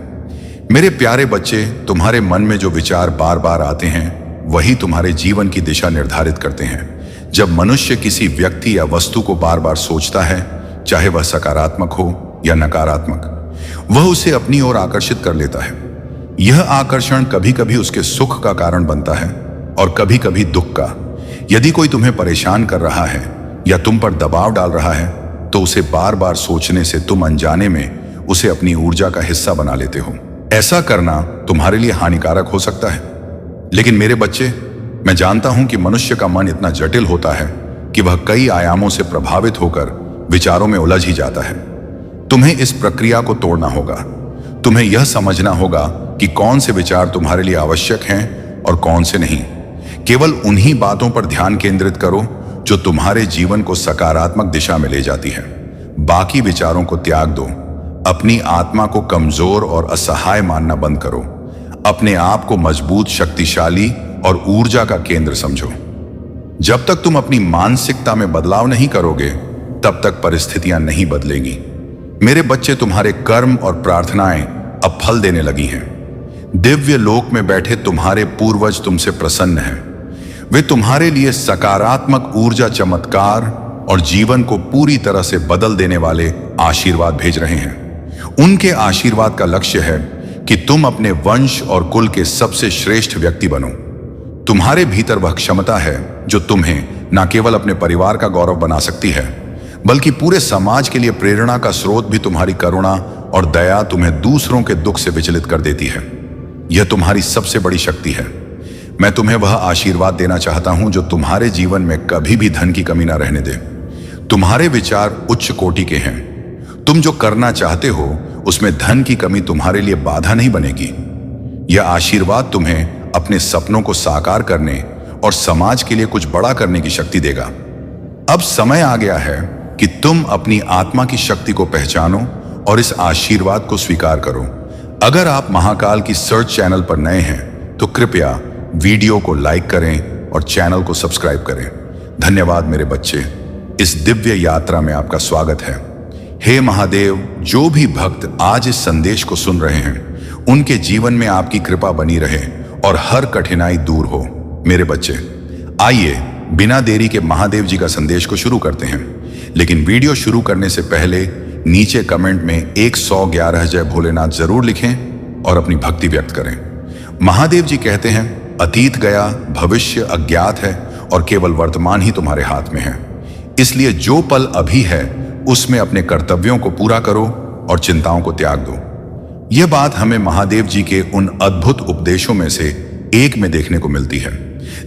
Speaker 1: मेरे प्यारे बच्चे, तुम्हारे मन में जो विचार बार बार आते हैं, वही तुम्हारे जीवन की दिशा निर्धारित करते हैं। जब मनुष्य किसी व्यक्ति या वस्तु को बार बार सोचता है, चाहे वह सकारात्मक हो या नकारात्मक, वह उसे अपनी ओर आकर्षित कर लेता है। यह आकर्षण कभी कभी उसके सुख का कारण बनता है और कभी कभी दुख का। यदि कोई तुम्हें परेशान कर रहा है या तुम पर दबाव डाल रहा है, तो उसे बार बार सोचने से तुम अनजाने में उसे अपनी ऊर्जा का हिस्सा बना लेते हो। ऐसा करना तुम्हारे लिए हानिकारक हो सकता है। लेकिन मेरे बच्चे, मैं जानता हूं कि मनुष्य का मन इतना जटिल होता है कि वह कई आयामों से प्रभावित होकर विचारों में उलझ ही जाता है। तुम्हें इस प्रक्रिया को तोड़ना होगा। तुम्हें यह समझना होगा कि कौन से विचार तुम्हारे लिए आवश्यक हैं और कौन से नहीं। केवल उन्हीं बातों पर ध्यान केंद्रित करो जो तुम्हारे जीवन को सकारात्मक दिशा में ले जाती है। बाकी विचारों को त्याग दो। अपनी आत्मा को कमजोर और असहाय मानना बंद करो। अपने आप को मजबूत, शक्तिशाली और ऊर्जा का केंद्र समझो। जब तक तुम अपनी मानसिकता में बदलाव नहीं करोगे, तब तक परिस्थितियां नहीं बदलेंगी। मेरे बच्चे, तुम्हारे कर्म और प्रार्थनाएं अब फल देने लगी हैं। दिव्य लोक में बैठे तुम्हारे पूर्वज तुमसे प्रसन्न हैं। वे तुम्हारे लिए सकारात्मक ऊर्जा, चमत्कार और जीवन को पूरी तरह से बदल देने वाले आशीर्वाद भेज रहे हैं। उनके आशीर्वाद का लक्ष्य है कि तुम अपने वंश और कुल के सबसे श्रेष्ठ व्यक्ति बनो। तुम्हारे भीतर वह क्षमता है जो तुम्हें न केवल अपने परिवार का गौरव बना सकती है, बल्कि पूरे समाज के लिए प्रेरणा का स्रोत भी। तुम्हारी करुणा और दया तुम्हें दूसरों के दुख से विचलित कर देती है। यह तुम्हारी सबसे बड़ी शक्ति है। मैं तुम्हें वह आशीर्वाद देना चाहता हूं जो तुम्हारे जीवन में कभी भी धन की कमी ना रहने दे। तुम्हारे विचार उच्च कोटि के हैं। तुम जो करना चाहते हो उसमें धन की कमी तुम्हारे लिए बाधा नहीं बनेगी। यह आशीर्वाद तुम्हें अपने सपनों को साकार करने और समाज के लिए कुछ बड़ा करने की शक्ति देगा। अब समय आ गया है कि तुम अपनी आत्मा की शक्ति को पहचानो और इस आशीर्वाद को स्वीकार करो। अगर आप महाकाल की सर्च चैनल पर नए हैं तो कृपया वीडियो को लाइक करें और चैनल को सब्सक्राइब करें। धन्यवाद मेरे बच्चे, इस दिव्य यात्रा में आपका स्वागत है। हे महादेव, जो भी भक्त आज इस संदेश को सुन रहे हैं उनके जीवन में आपकी कृपा बनी रहे और हर कठिनाई दूर हो। मेरे बच्चे, आइए बिना देरी के महादेव जी का संदेश को शुरू करते हैं। लेकिन वीडियो शुरू करने से पहले नीचे कमेंट में 111 जय भोलेनाथ जरूर लिखें और अपनी भक्ति व्यक्त करें। महादेव जी कहते हैं, अतीत गया, भविष्य अज्ञात है और केवल वर्तमान ही तुम्हारे हाथ में है। इसलिए जो पल अभी है उसमें अपने कर्तव्यों को पूरा करो और चिंताओं को त्याग दो। यह बात हमें महादेव जी के उन अद्भुत उपदेशों में से एक में देखने को मिलती है,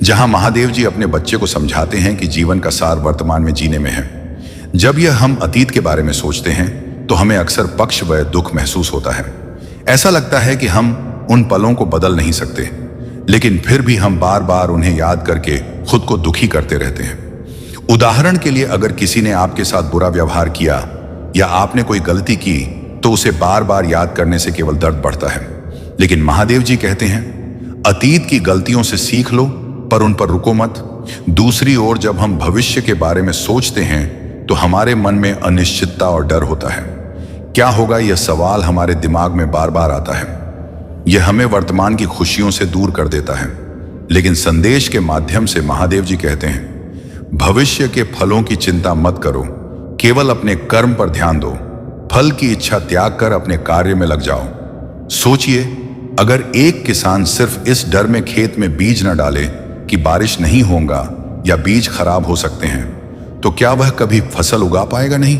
Speaker 1: जहां महादेव जी अपने बच्चे को समझाते हैं कि जीवन का सार वर्तमान में जीने में है। जब यह हम अतीत के बारे में सोचते हैं तो हमें अक्सर पक्ष व दुख महसूस होता है। ऐसा लगता है कि हम उन पलों को बदल नहीं सकते, लेकिन फिर भी हम बार बार उन्हें याद करके खुद को दुखी करते रहते हैं। उदाहरण के लिए, अगर किसी ने आपके साथ बुरा व्यवहार किया या आपने कोई गलती की तो उसे बार बार याद करने से केवल दर्द बढ़ता है। लेकिन महादेव जी कहते हैं, अतीत की गलतियों से सीख लो पर उन पर रुको मत। दूसरी ओर, जब हम भविष्य के बारे में सोचते हैं तो हमारे मन में अनिश्चितता और डर होता है। क्या होगा, यह सवाल हमारे दिमाग में बार बार आता है। यह हमें वर्तमान की खुशियों से दूर कर देता है। लेकिन संदेश के माध्यम से महादेव जी कहते हैं, भविष्य के फलों की चिंता मत करो, केवल अपने कर्म पर ध्यान दो। फल की इच्छा त्याग कर अपने कार्य में लग जाओ। सोचिए, अगर एक किसान सिर्फ इस डर में खेत में बीज न डाले कि बारिश नहीं होगा या बीज खराब हो सकते हैं, तो क्या वह कभी फसल उगा पाएगा नहीं?